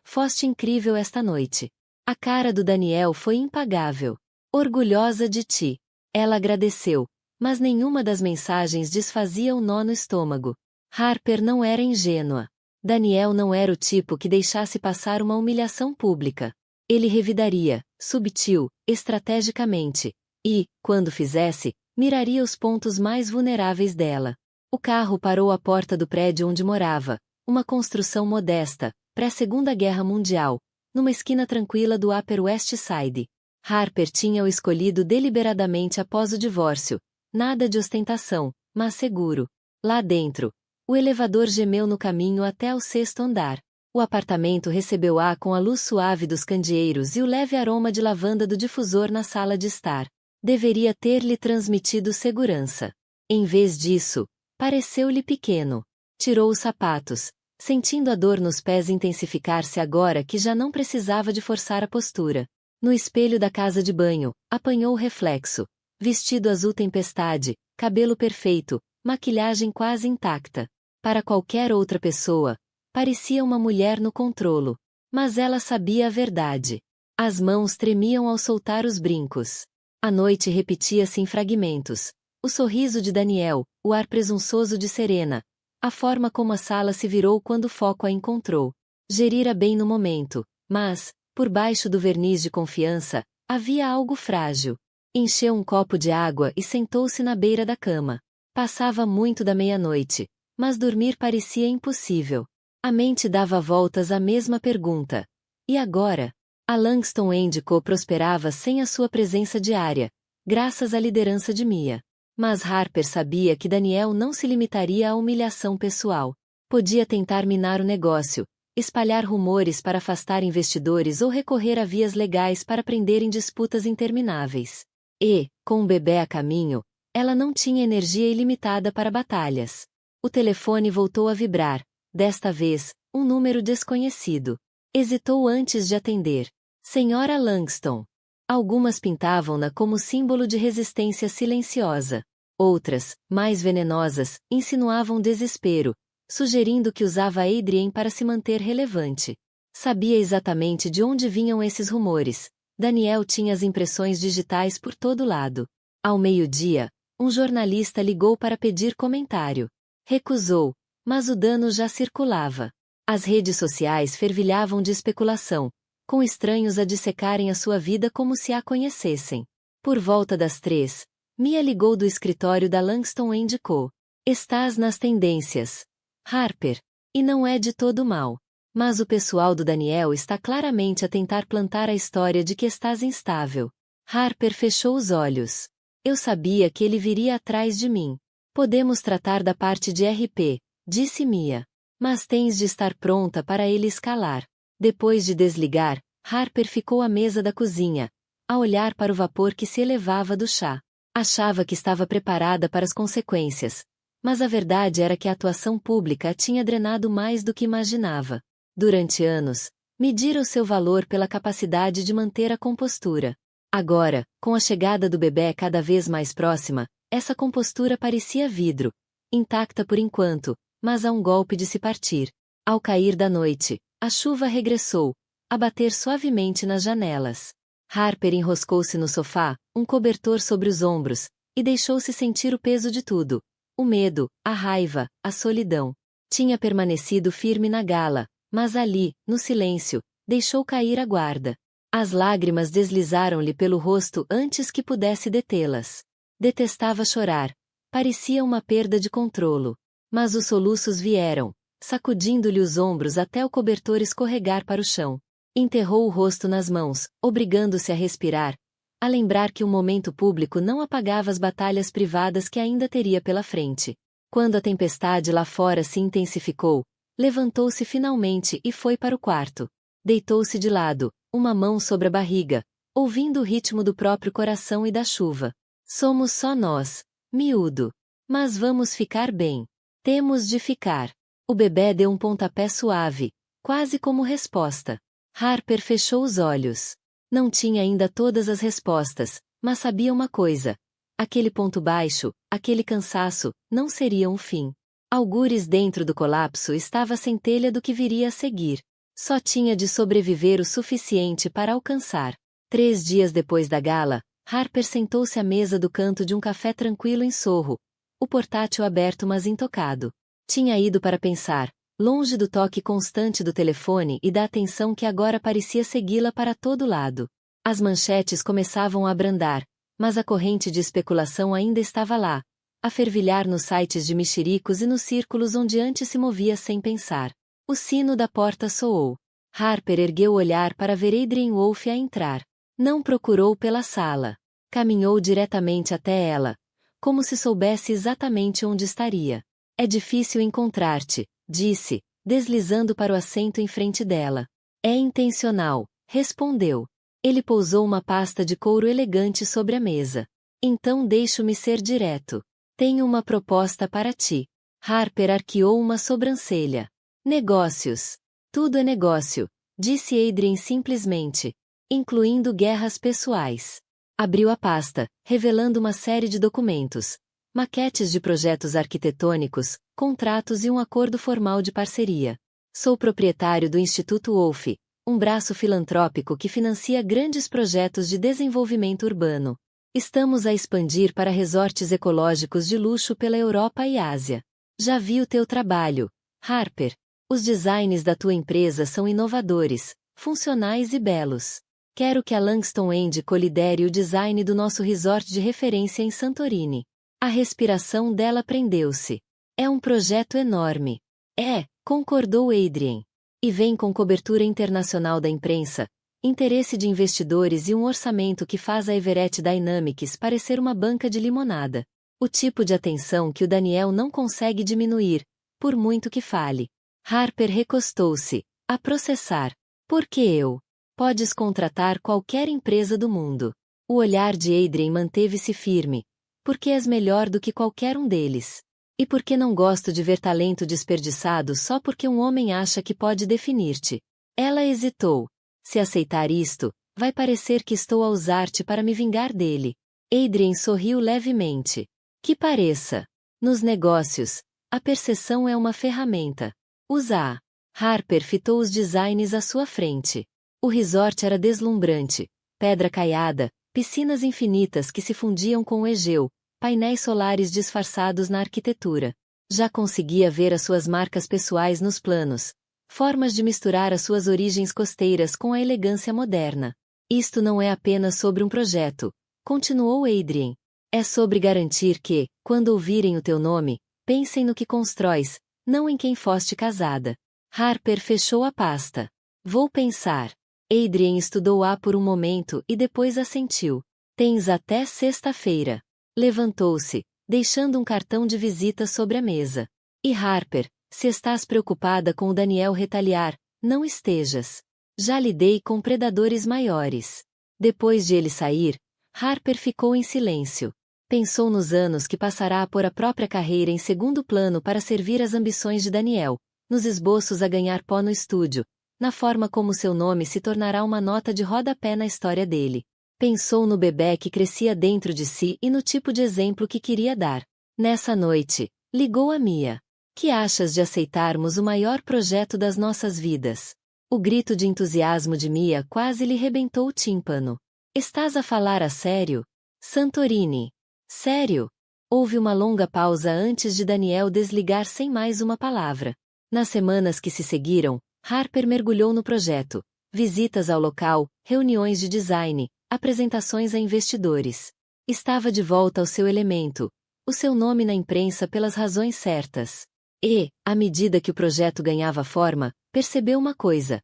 Foste incrível esta noite. A cara do Daniel foi impagável. Orgulhosa de ti. Ela agradeceu, mas nenhuma das mensagens desfazia o nó no estômago. Harper não era ingênua. Daniel não era o tipo que deixasse passar uma humilhação pública. Ele revidaria, subtil, estrategicamente, e, quando fizesse, miraria os pontos mais vulneráveis dela. O carro parou à porta do prédio onde morava, uma construção modesta, pré-Segunda Guerra Mundial, numa esquina tranquila do Upper West Side. Harper tinha o escolhido deliberadamente após o divórcio. Nada de ostentação, mas seguro. Lá dentro, o elevador gemeu no caminho até ao 6º andar. O apartamento recebeu-a com a luz suave dos candeeiros e o leve aroma de lavanda do difusor na sala de estar. Deveria ter-lhe transmitido segurança. Em vez disso, pareceu-lhe pequeno. Tirou os sapatos, sentindo a dor nos pés intensificar-se agora que já não precisava de forçar a postura. No espelho da casa de banho, apanhou o reflexo. Vestido azul tempestade, cabelo perfeito, maquilhagem quase intacta. Para qualquer outra pessoa, parecia uma mulher no controlo. Mas ela sabia a verdade. As mãos tremiam ao soltar os brincos. A noite repetia-se em fragmentos. O sorriso de Daniel, o ar presunçoso de Serena, a forma como a sala se virou quando o foco a encontrou. Gerira bem no momento, mas, por baixo do verniz de confiança, havia algo frágil. Encheu um copo de água e sentou-se na beira da cama. Passava muito da meia-noite, mas dormir parecia impossível. A mente dava voltas à mesma pergunta. E agora? A Langston Co prosperava sem a sua presença diária, graças à liderança de Mia. Mas Harper sabia que Daniel não se limitaria à humilhação pessoal. Podia tentar minar o negócio, espalhar rumores para afastar investidores ou recorrer a vias legais para prender em disputas intermináveis. E, com o bebê a caminho, ela não tinha energia ilimitada para batalhas. O telefone voltou a vibrar, desta vez, um número desconhecido. Hesitou antes de atender. Senhora Langston. Algumas pintavam-na como símbolo de resistência silenciosa. Outras, mais venenosas, insinuavam desespero, sugerindo que usava Adrien para se manter relevante. Sabia exatamente de onde vinham esses rumores. Daniel tinha as impressões digitais por todo lado. Ao meio-dia, um jornalista ligou para pedir comentário. Recusou, mas o dano já circulava. As redes sociais fervilhavam de especulação, com estranhos a dissecarem a sua vida como se a conhecessem. Por volta das 3, Mia ligou do escritório da Langston Co. Estás nas tendências, Harper. E não é de todo mal. Mas o pessoal do Daniel está claramente a tentar plantar a história de que estás instável. Harper fechou os olhos. Eu sabia que ele viria atrás de mim. Podemos tratar da parte de RP, disse Mia. Mas tens de estar pronta para ele escalar. Depois de desligar, Harper ficou à mesa da cozinha, a olhar para o vapor que se elevava do chá. Achava que estava preparada para as consequências, mas a verdade era que a atuação pública a tinha drenado mais do que imaginava. Durante anos, medira o seu valor pela capacidade de manter a compostura. Agora, com a chegada do bebê cada vez mais próxima, essa compostura parecia vidro, intacta por enquanto, mas a um golpe de se partir. Ao cair da noite, a chuva regressou, a bater suavemente nas janelas. Harper enroscou-se no sofá, um cobertor sobre os ombros, e deixou-se sentir o peso de tudo. O medo, a raiva, a solidão. Tinha permanecido firme na gala, mas ali, no silêncio, deixou cair a guarda. As lágrimas deslizaram-lhe pelo rosto antes que pudesse detê-las. Detestava chorar. Parecia uma perda de controlo. Mas os soluços vieram, sacudindo-lhe os ombros até o cobertor escorregar para o chão. Enterrou o rosto nas mãos, obrigando-se a respirar, a lembrar que o momento público não apagava as batalhas privadas que ainda teria pela frente. Quando a tempestade lá fora se intensificou, levantou-se finalmente e foi para o quarto. Deitou-se de lado, uma mão sobre a barriga, ouvindo o ritmo do próprio coração e da chuva. Somos só nós, miúdo. Mas vamos ficar bem. Temos de ficar. O bebê deu um pontapé suave, quase como resposta. Harper fechou os olhos. Não tinha ainda todas as respostas, mas sabia uma coisa. Aquele ponto baixo, aquele cansaço, não seriam o fim. Algures dentro do colapso estava a centelha do que viria a seguir. Só tinha de sobreviver o suficiente para alcançar. 3 dias depois da gala, Harper sentou-se à mesa do canto de um café tranquilo em Sorro, o portátil aberto mas intocado. Tinha ido para pensar, longe do toque constante do telefone e da atenção que agora parecia segui-la para todo lado. As manchetes começavam a abrandar, mas a corrente de especulação ainda estava lá, a fervilhar nos sites de mexericos e nos círculos onde antes se movia sem pensar. O sino da porta soou. Harper ergueu o olhar para ver Adrian Wolfe a entrar. Não procurou pela sala. Caminhou diretamente até ela, como se soubesse exatamente onde estaria. É difícil encontrar-te, disse, deslizando para o assento em frente dela. É intencional, respondeu. Ele pousou uma pasta de couro elegante sobre a mesa. Então deixe-me ser direto. Tenho uma proposta para ti. Harper arqueou uma sobrancelha. Negócios. Tudo é negócio, disse Adrian simplesmente, incluindo guerras pessoais. Abriu a pasta, revelando uma série de documentos, maquetes de projetos arquitetônicos, contratos e um acordo formal de parceria. Sou proprietário do Instituto Wolfe, um braço filantrópico que financia grandes projetos de desenvolvimento urbano. Estamos a expandir para resorts ecológicos de luxo pela Europa e Ásia. Já vi o teu trabalho, Harper. Os designs da tua empresa são inovadores, funcionais e belos. Quero que a Langston colidere o design do nosso resort de referência em Santorini. A respiração dela prendeu-se. É um projeto enorme. É, concordou Adrian. E vem com cobertura internacional da imprensa, interesse de investidores e um orçamento que faz a Everett Dynamics parecer uma banca de limonada. O tipo de atenção que o Daniel não consegue diminuir, por muito que fale. Harper recostou-se, a processar. Por que eu? Podes contratar qualquer empresa do mundo. O olhar de Adrian manteve-se firme. Porque és melhor do que qualquer um deles. E porque não gosto de ver talento desperdiçado só porque um homem acha que pode definir-te. Ela hesitou. Se aceitar isto, vai parecer que estou a usar-te para me vingar dele. Adrian sorriu levemente. Que pareça. Nos negócios, a percepção é uma ferramenta. Usa-a. Harper fitou os designs à sua frente. O resort era deslumbrante. Pedra caiada, piscinas infinitas que se fundiam com o Egeu, painéis solares disfarçados na arquitetura. Já conseguia ver as suas marcas pessoais nos planos. Formas de misturar as suas origens costeiras com a elegância moderna. Isto não é apenas sobre um projeto, continuou Adrian. É sobre garantir que, quando ouvirem o teu nome, pensem no que constróis, não em quem foste casada. Harper fechou a pasta. Vou pensar. Adrian estudou-a por um momento e depois assentiu. Tens até sexta-feira. Levantou-se, deixando um cartão de visita sobre a mesa. E Harper, se estás preocupada com o Daniel retaliar, não estejas. Já lidei com predadores maiores. Depois de ele sair, Harper ficou em silêncio. Pensou nos anos que passará a pôr a própria carreira em segundo plano para servir às ambições de Daniel, nos esboços a ganhar pó no estúdio, na forma como seu nome se tornará uma nota de rodapé na história dele. Pensou no bebê que crescia dentro de si e no tipo de exemplo que queria dar. Nessa noite, ligou a Mia. Que achas de aceitarmos o maior projeto das nossas vidas? O grito de entusiasmo de Mia quase lhe rebentou o tímpano. Estás a falar a sério? Santorini. Sério? Houve uma longa pausa antes de Daniel desligar sem mais uma palavra. Nas semanas que se seguiram, Harper mergulhou no projeto. Visitas ao local, reuniões de design, apresentações a investidores. Estava de volta ao seu elemento, o seu nome na imprensa pelas razões certas. E, à medida que o projeto ganhava forma, percebeu uma coisa.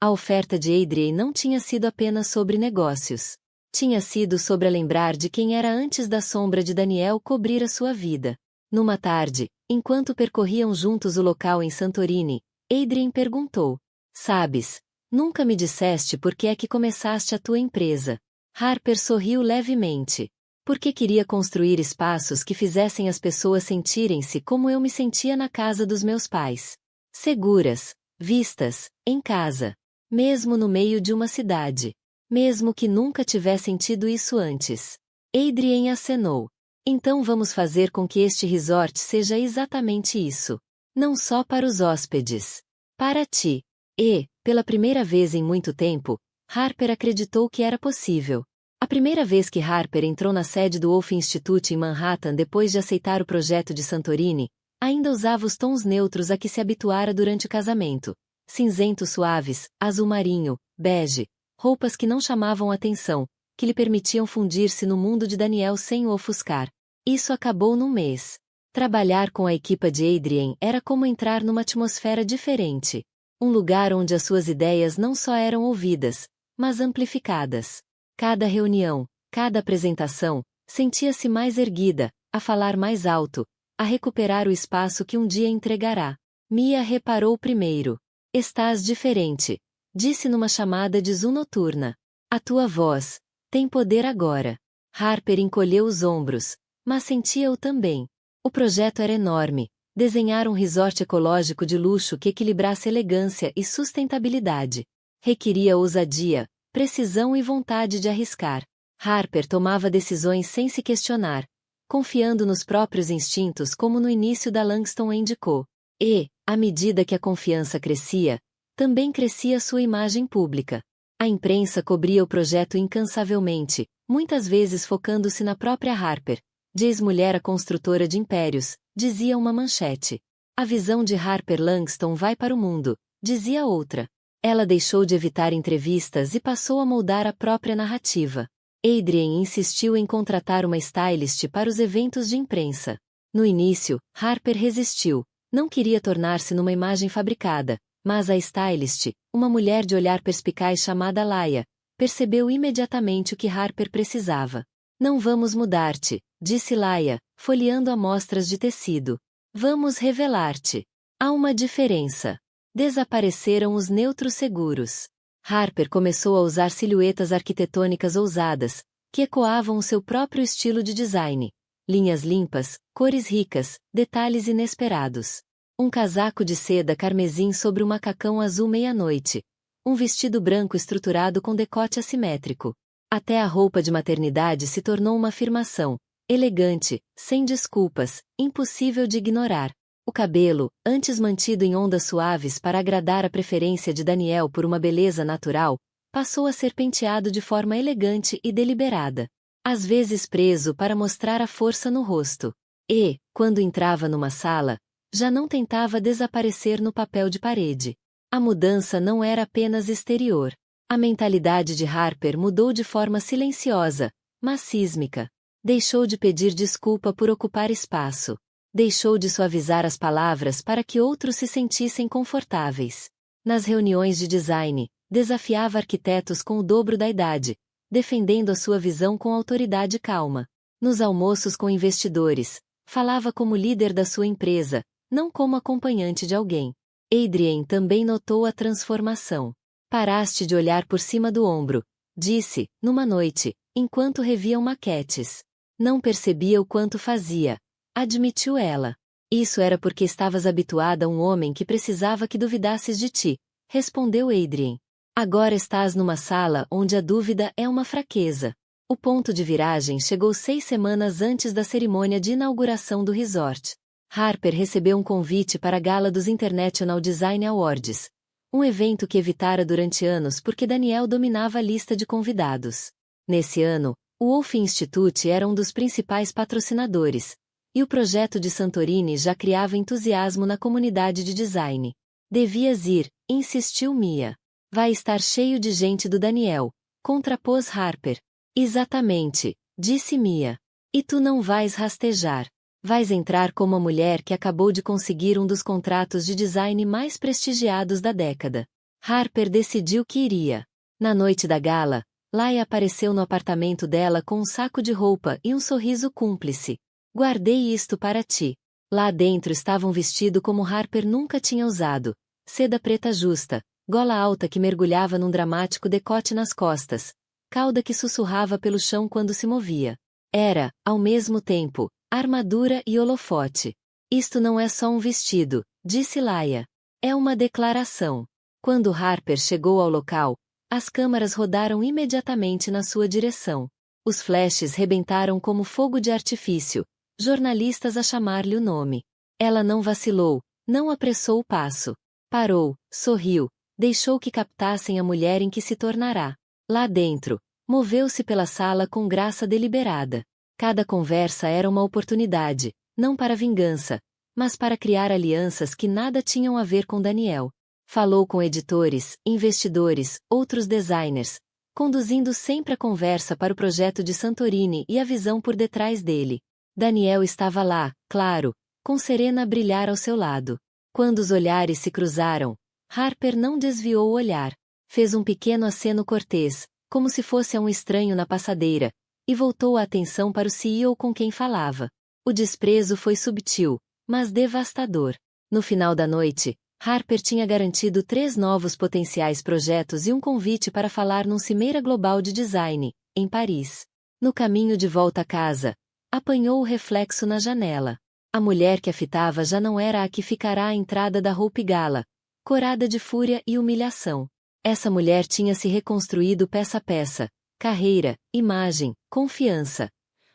A oferta de Adrien não tinha sido apenas sobre negócios. Tinha sido sobre a lembrar de quem era antes da sombra de Daniel cobrir a sua vida. Numa tarde, enquanto percorriam juntos o local em Santorini, Adrien perguntou: Sabes, nunca me disseste por que é que começaste a tua empresa. Harper sorriu levemente. Porque queria construir espaços que fizessem as pessoas sentirem-se como eu me sentia na casa dos meus pais. Seguras, vistas, em casa. Mesmo no meio de uma cidade. Mesmo que nunca tivesse sentido isso antes. Adrien acenou. Então vamos fazer com que este resort seja exatamente isso. Não só para os hóspedes. Para ti. E, pela primeira vez em muito tempo, Harper acreditou que era possível. A primeira vez que Harper entrou na sede do Wolf Institute em Manhattan depois de aceitar o projeto de Santorini, ainda usava os tons neutros a que se habituara durante o casamento. Cinzentos suaves, azul marinho, bege, roupas que não chamavam atenção, que lhe permitiam fundir-se no mundo de Daniel sem o ofuscar. Isso acabou num mês. Trabalhar com a equipa de Adrien era como entrar numa atmosfera diferente. Um lugar onde as suas ideias não só eram ouvidas, mas amplificadas. Cada reunião, cada apresentação, sentia-se mais erguida, a falar mais alto, a recuperar o espaço que um dia entregará. Mia reparou primeiro. Estás diferente, disse numa chamada de Zoom noturna. A tua voz tem poder agora. Harper encolheu os ombros, mas sentia-o também. O projeto era enorme. Desenhar um resort ecológico de luxo que equilibrasse elegância e sustentabilidade. Requeria ousadia, precisão e vontade de arriscar. Harper tomava decisões sem se questionar, confiando nos próprios instintos como no início da Langston Co. E, à medida que a confiança crescia, também crescia sua imagem pública. A imprensa cobria o projeto incansavelmente, muitas vezes focando-se na própria Harper. De ex-mulher a construtora de impérios, dizia uma manchete. A visão de Harper Langston vai para o mundo, dizia outra. Ela deixou de evitar entrevistas e passou a moldar a própria narrativa. Adrien insistiu em contratar uma stylist para os eventos de imprensa. No início, Harper resistiu. Não queria tornar-se numa imagem fabricada, mas a stylist, uma mulher de olhar perspicaz chamada Laia, percebeu imediatamente o que Harper precisava. Não vamos mudar-te, disse Laia, folheando amostras de tecido. Vamos revelar-te. Há uma diferença. Desapareceram os neutros seguros. Harper começou a usar silhuetas arquitetônicas ousadas, que ecoavam o seu próprio estilo de design. Linhas limpas, cores ricas, detalhes inesperados. Um casaco de seda carmesim sobre um macacão azul meia-noite. Um vestido branco estruturado com decote assimétrico. Até a roupa de maternidade se tornou uma afirmação. Elegante, sem desculpas, impossível de ignorar. O cabelo, antes mantido em ondas suaves para agradar a preferência de Daniel por uma beleza natural, passou a ser penteado de forma elegante e deliberada. Às vezes preso para mostrar a força no rosto. E, quando entrava numa sala, já não tentava desaparecer no papel de parede. A mudança não era apenas exterior. A mentalidade de Harper mudou de forma silenciosa, mas sísmica. Deixou de pedir desculpa por ocupar espaço. Deixou de suavizar as palavras para que outros se sentissem confortáveis. Nas reuniões de design, desafiava arquitetos com o dobro da idade, defendendo a sua visão com autoridade calma. Nos almoços com investidores, falava como líder da sua empresa, não como acompanhante de alguém. Adrien também notou a transformação. Paraste de olhar por cima do ombro, disse, numa noite, enquanto reviam maquetes. Não percebia o quanto fazia, admitiu ela. Isso era porque estavas habituada a um homem que precisava que duvidasses de ti, respondeu Adrien. Agora estás numa sala onde a dúvida é uma fraqueza. O ponto de viragem chegou 6 semanas antes da cerimônia de inauguração do resort. Harper recebeu um convite para a gala dos International Design Awards, um evento que evitara durante anos porque Daniel dominava a lista de convidados. Nesse ano, o Wolf Institute era um dos principais patrocinadores, e o projeto de Santorini já criava entusiasmo na comunidade de design. Devias ir, insistiu Mia. Vai estar cheio de gente do Daniel, contrapôs Harper. Exatamente, disse Mia. E tu não vais rastejar. Vais entrar como a mulher que acabou de conseguir um dos contratos de design mais prestigiados da década. Harper decidiu que iria. Na noite da gala, Laia apareceu no apartamento dela com um saco de roupa e um sorriso cúmplice. Guardei isto para ti. Lá dentro estava um vestido como Harper nunca tinha usado. Seda preta justa, gola alta que mergulhava num dramático decote nas costas, cauda que sussurrava pelo chão quando se movia. Era, ao mesmo tempo, armadura e holofote. Isto não é só um vestido, disse Laia. É uma declaração. Quando Harper chegou ao local, as câmaras rodaram imediatamente na sua direção. Os flashes rebentaram como fogo de artifício, jornalistas a chamar-lhe o nome. Ela não vacilou, não apressou o passo. Parou, sorriu, deixou que captassem a mulher em que se tornará. Lá dentro, moveu-se pela sala com graça deliberada. Cada conversa era uma oportunidade, não para vingança, mas para criar alianças que nada tinham a ver com Daniel. Falou com editores, investidores, outros designers, conduzindo sempre a conversa para o projeto de Santorini e a visão por detrás dele. Daniel estava lá, claro, com Serena a brilhar ao seu lado. Quando os olhares se cruzaram, Harper não desviou o olhar. Fez um pequeno aceno cortês, como se fosse a um estranho na passadeira, e voltou a atenção para o CEO com quem falava. O desprezo foi subtil, mas devastador. No final da noite, Harper tinha garantido 3 novos potenciais projetos e um convite para falar num Cimeira Global de Design, em Paris. No caminho de volta a casa, apanhou o reflexo na janela. A mulher que a fitava já não era a que ficará à entrada da Hope Gala, corada de fúria e humilhação. Essa mulher tinha se reconstruído peça a peça, carreira, imagem, confiança.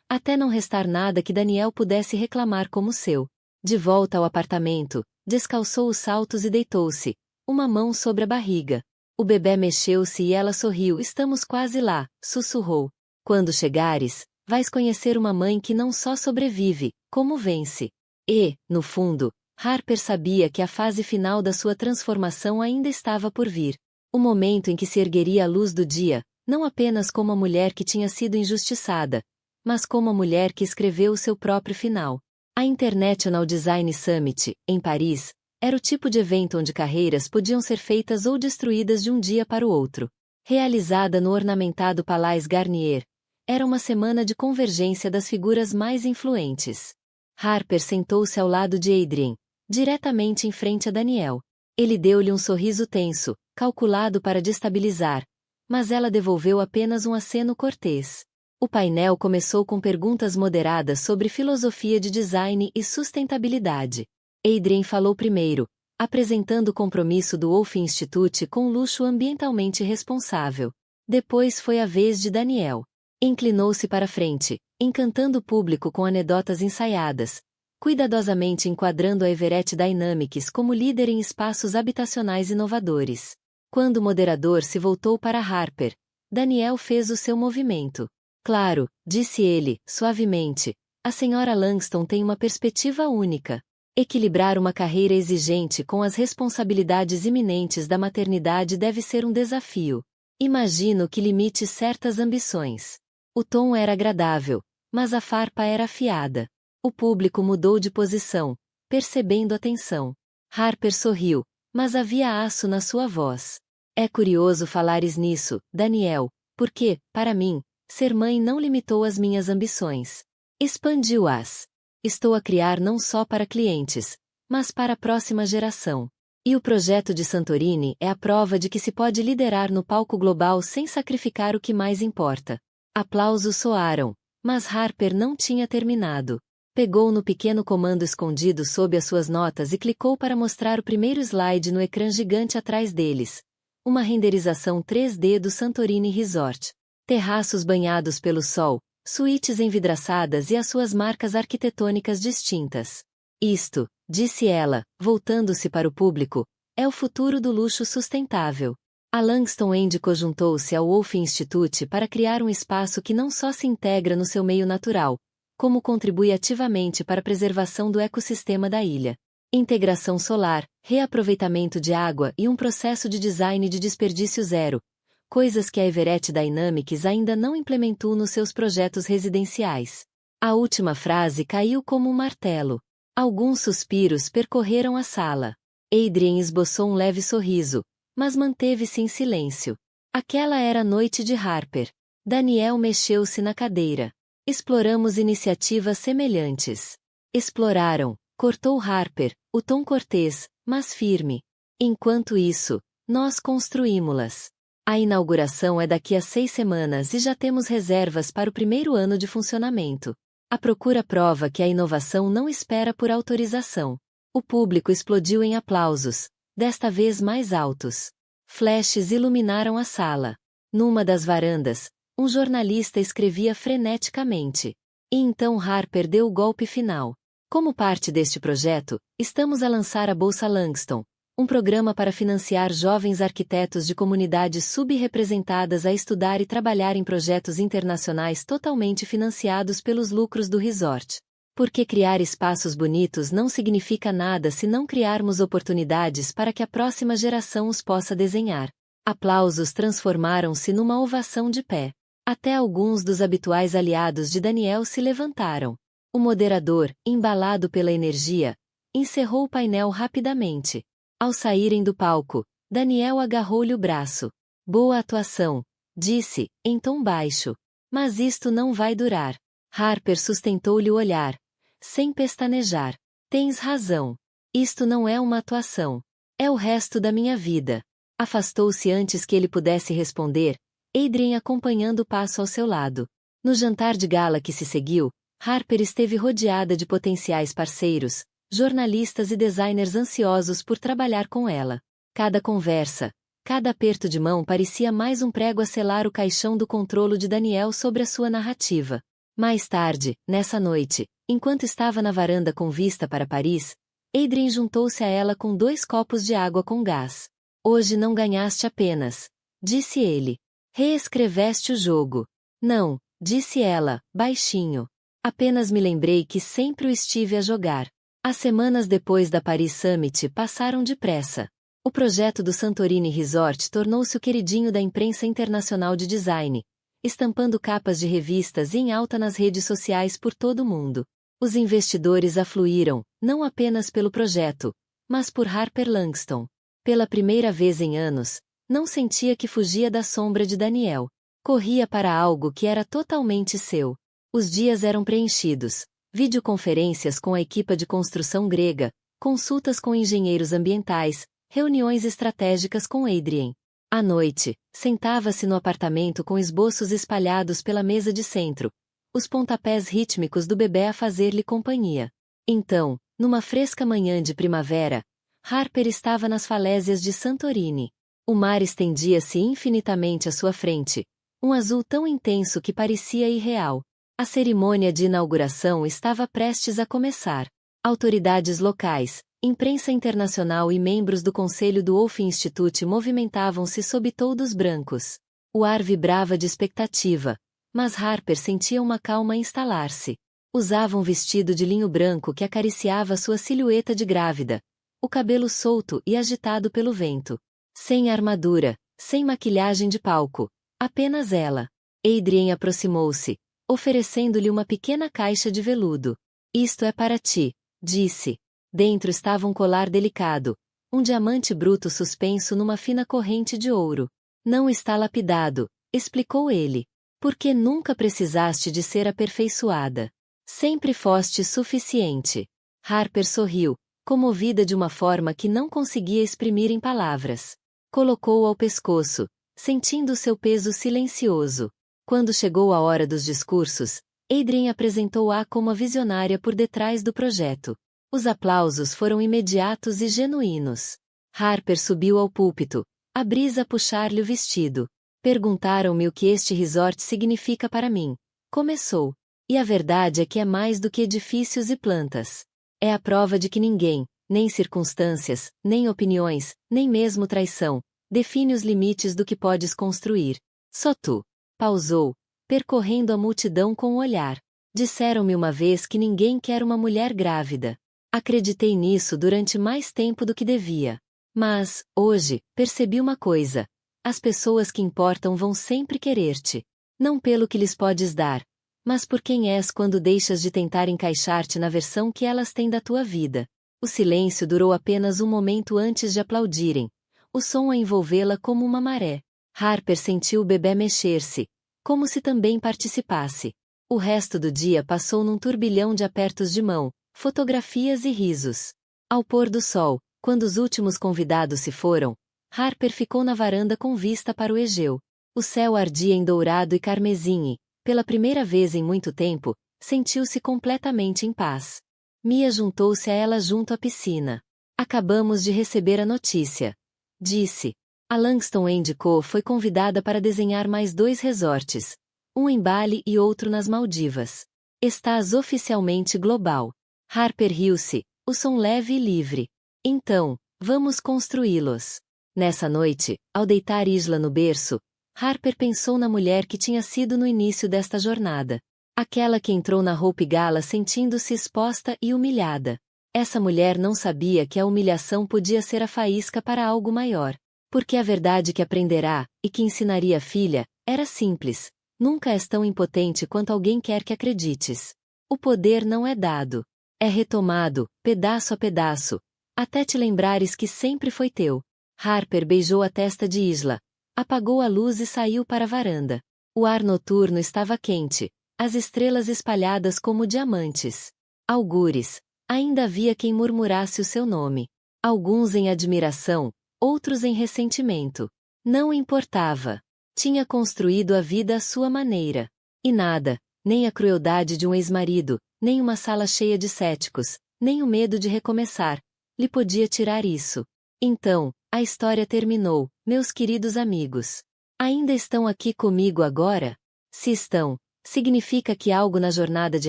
Até não restar nada que Daniel pudesse reclamar como seu. De volta ao apartamento, descalçou os saltos e deitou-se, uma mão sobre a barriga. O bebê mexeu-se e ela sorriu. Estamos quase lá, sussurrou. Quando chegares, vais conhecer uma mãe que não só sobrevive, como vence. E, no fundo, Harper sabia que a fase final da sua transformação ainda estava por vir. O momento em que se ergueria à luz do dia, não apenas como a mulher que tinha sido injustiçada, mas como a mulher que escreveu o seu próprio final. A International Design Summit, em Paris, era o tipo de evento onde carreiras podiam ser feitas ou destruídas de um dia para o outro. Realizada no ornamentado Palais Garnier, era uma semana de convergência das figuras mais influentes. Harper sentou-se ao lado de Adrien, diretamente em frente a Daniel. Ele deu-lhe um sorriso tenso, calculado para destabilizar, mas ela devolveu apenas um aceno cortês. O painel começou com perguntas moderadas sobre filosofia de design e sustentabilidade. Adrien falou primeiro, apresentando o compromisso do Wolf Institute com luxo ambientalmente responsável. Depois foi a vez de Daniel. Inclinou-se para frente, encantando o público com anedotas ensaiadas, cuidadosamente enquadrando a Everett Dynamics como líder em espaços habitacionais inovadores. Quando o moderador se voltou para Harper, Daniel fez o seu movimento. Claro, disse ele, suavemente, a senhora Langston tem uma perspectiva única. Equilibrar uma carreira exigente com as responsabilidades iminentes da maternidade deve ser um desafio. Imagino que limite certas ambições. O tom era agradável, mas a farpa era afiada. O público mudou de posição, percebendo a tensão. Harper sorriu, mas havia aço na sua voz. É curioso falares nisso, Daniel, porque, para mim, ser mãe não limitou as minhas ambições. Expandiu-as. Estou a criar não só para clientes, mas para a próxima geração. E o projeto de Santorini é a prova de que se pode liderar no palco global sem sacrificar o que mais importa. Aplausos soaram, mas Harper não tinha terminado. Pegou no pequeno comando escondido sob as suas notas e clicou para mostrar o primeiro slide no ecrã gigante atrás deles. Uma renderização 3D do Santorini Resort. Terraços banhados pelo sol, suítes envidraçadas e as suas marcas arquitetônicas distintas. Isto, disse ela, voltando-se para o público, é o futuro do luxo sustentável. A Langston Hindco juntou-se ao Wolf Institute para criar um espaço que não só se integra no seu meio natural, como contribui ativamente para a preservação do ecossistema da ilha. Integração solar, reaproveitamento de água e um processo de design de desperdício zero, coisas que a Everett Dynamics ainda não implementou nos seus projetos residenciais. A última frase caiu como um martelo. Alguns suspiros percorreram a sala. Adrian esboçou um leve sorriso, mas manteve-se em silêncio. Aquela era a noite de Harper. Daniel mexeu-se na cadeira. Exploramos iniciativas semelhantes. Exploraram, cortou Harper, o tom cortês, mas firme. Enquanto isso, nós construímos-las. A inauguração é daqui a 6 semanas e já temos reservas para o primeiro ano de funcionamento. A procura prova que a inovação não espera por autorização. O público explodiu em aplausos, desta vez mais altos. Flashes iluminaram a sala. Numa das varandas, um jornalista escrevia freneticamente. E então Harper deu o golpe final. Como parte deste projeto, estamos a lançar a Bolsa Langston, um programa para financiar jovens arquitetos de comunidades subrepresentadas a estudar e trabalhar em projetos internacionais totalmente financiados pelos lucros do resort. Porque criar espaços bonitos não significa nada se não criarmos oportunidades para que a próxima geração os possa desenhar. Aplausos transformaram-se numa ovação de pé. Até alguns dos habituais aliados de Daniel se levantaram. O moderador, embalado pela energia, encerrou o painel rapidamente. Ao saírem do palco, Daniel agarrou-lhe o braço. Boa atuação, disse, em tom baixo. Mas isto não vai durar. Harper sustentou-lhe o olhar, sem pestanejar. Tens razão. Isto não é uma atuação. É o resto da minha vida. Afastou-se antes que ele pudesse responder, Adrian acompanhando o passo ao seu lado. No jantar de gala que se seguiu, Harper esteve rodeada de potenciais parceiros, jornalistas e designers ansiosos por trabalhar com ela. Cada conversa, cada aperto de mão parecia mais um prego a selar o caixão do controlo de Daniel sobre a sua narrativa. Mais tarde, nessa noite, enquanto estava na varanda com vista para Paris, Adrian juntou-se a ela com 2 copos de água com gás. Hoje não ganhaste apenas, disse ele. Reescreveste o jogo. Não, disse ela, baixinho. Apenas me lembrei que sempre o estive a jogar. As semanas depois da Paris Summit passaram depressa. O projeto do Santorini Resort tornou-se o queridinho da imprensa internacional de design, estampando capas de revistas e em alta nas redes sociais por todo o mundo. Os investidores afluíram, não apenas pelo projeto, mas por Harper Langston. Pela primeira vez em anos, não sentia que fugia da sombra de Daniel. Corria para algo que era totalmente seu. Os dias eram preenchidos. Videoconferências com a equipa de construção grega, consultas com engenheiros ambientais, reuniões estratégicas com Adrian. À noite, sentava-se no apartamento com esboços espalhados pela mesa de centro, os pontapés rítmicos do bebê a fazer-lhe companhia. Então, numa fresca manhã de primavera, Harper estava nas falésias de Santorini. O mar estendia-se infinitamente à sua frente, um azul tão intenso que parecia irreal. A cerimônia de inauguração estava prestes a começar. Autoridades locais, imprensa internacional e membros do conselho do Wolf Institute movimentavam-se sob toldos brancos. O ar vibrava de expectativa, mas Harper sentia uma calma instalar-se. Usava um vestido de linho branco que acariciava sua silhueta de grávida, o cabelo solto e agitado pelo vento. Sem armadura, sem maquilhagem de palco, apenas ela. Adrian aproximou-se, oferecendo-lhe uma pequena caixa de veludo. Isto é para ti, disse. Dentro estava um colar delicado, um diamante bruto suspenso numa fina corrente de ouro. Não está lapidado, explicou ele. Porque nunca precisaste de ser aperfeiçoada. Sempre foste suficiente. Harper sorriu, comovida de uma forma que não conseguia exprimir em palavras. Colocou-o ao pescoço, sentindo seu peso silencioso. Quando chegou a hora dos discursos, Adrien apresentou-a como a visionária por detrás do projeto. Os aplausos foram imediatos e genuínos. Harper subiu ao púlpito, a brisa puxar-lhe o vestido. Perguntaram-me o que este resort significa para mim. Começou. E a verdade é que é mais do que edifícios e plantas. É a prova de que ninguém, nem circunstâncias, nem opiniões, nem mesmo traição, define os limites do que podes construir. Só tu. Pausou, percorrendo a multidão com o olhar. Disseram-me uma vez que ninguém quer uma mulher grávida. Acreditei nisso durante mais tempo do que devia. Mas, hoje, percebi uma coisa. As pessoas que importam vão sempre querer-te. Não pelo que lhes podes dar, mas por quem és quando deixas de tentar encaixar-te na versão que elas têm da tua vida. O silêncio durou apenas um momento antes de aplaudirem, o som a envolvê-la como uma maré. Harper sentiu o bebê mexer-se, como se também participasse. O resto do dia passou num turbilhão de apertos de mão, fotografias e risos. Ao pôr do sol, quando os últimos convidados se foram, Harper ficou na varanda com vista para o Egeu. O céu ardia em dourado e carmesim e, pela primeira vez em muito tempo, sentiu-se completamente em paz. Mia juntou-se a ela junto à piscina. Acabamos de receber a notícia. Disse. A Langston Co. foi convidada para desenhar mais 2 resorts, um em Bali e outro nas Maldivas. Estás oficialmente global. Harper riu-se, o som leve e livre. Então, vamos construí-los. Nessa noite, ao deitar Isla no berço, Harper pensou na mulher que tinha sido no início desta jornada. Aquela que entrou na Hope Gala sentindo-se exposta e humilhada. Essa mulher não sabia que a humilhação podia ser a faísca para algo maior. Porque a verdade que aprenderá, e que ensinaria a filha, era simples. Nunca és tão impotente quanto alguém quer que acredites. O poder não é dado. É retomado, pedaço a pedaço, até te lembrares que sempre foi teu. Harper beijou a testa de Isla, apagou a luz e saiu para a varanda. O ar noturno estava quente, as estrelas espalhadas como diamantes. Algures. Ainda havia quem murmurasse o seu nome. Alguns em admiração, outros em ressentimento. Não importava. Tinha construído a vida à sua maneira. E nada, nem a crueldade de um ex-marido, nem uma sala cheia de céticos, nem o medo de recomeçar, lhe podia tirar isso. Então, a história terminou, meus queridos amigos. Ainda estão aqui comigo agora? Se estão, significa que algo na jornada de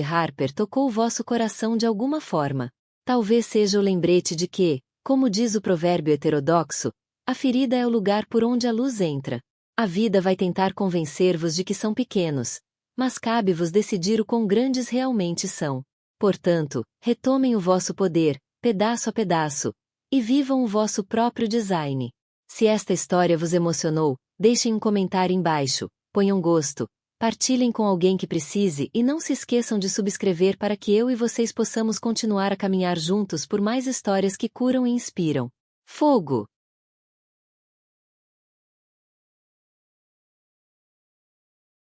Harper tocou o vosso coração de alguma forma. Talvez seja o lembrete de que, como diz o provérbio heterodoxo, a ferida é o lugar por onde a luz entra. A vida vai tentar convencer-vos de que são pequenos, mas cabe-vos decidir o quão grandes realmente são. Portanto, retomem o vosso poder, pedaço a pedaço, e vivam o vosso próprio design. Se esta história vos emocionou, deixem um comentário embaixo, ponham gosto, partilhem com alguém que precise e não se esqueçam de subscrever para que eu e vocês possamos continuar a caminhar juntos por mais histórias que curam e inspiram. Fogo!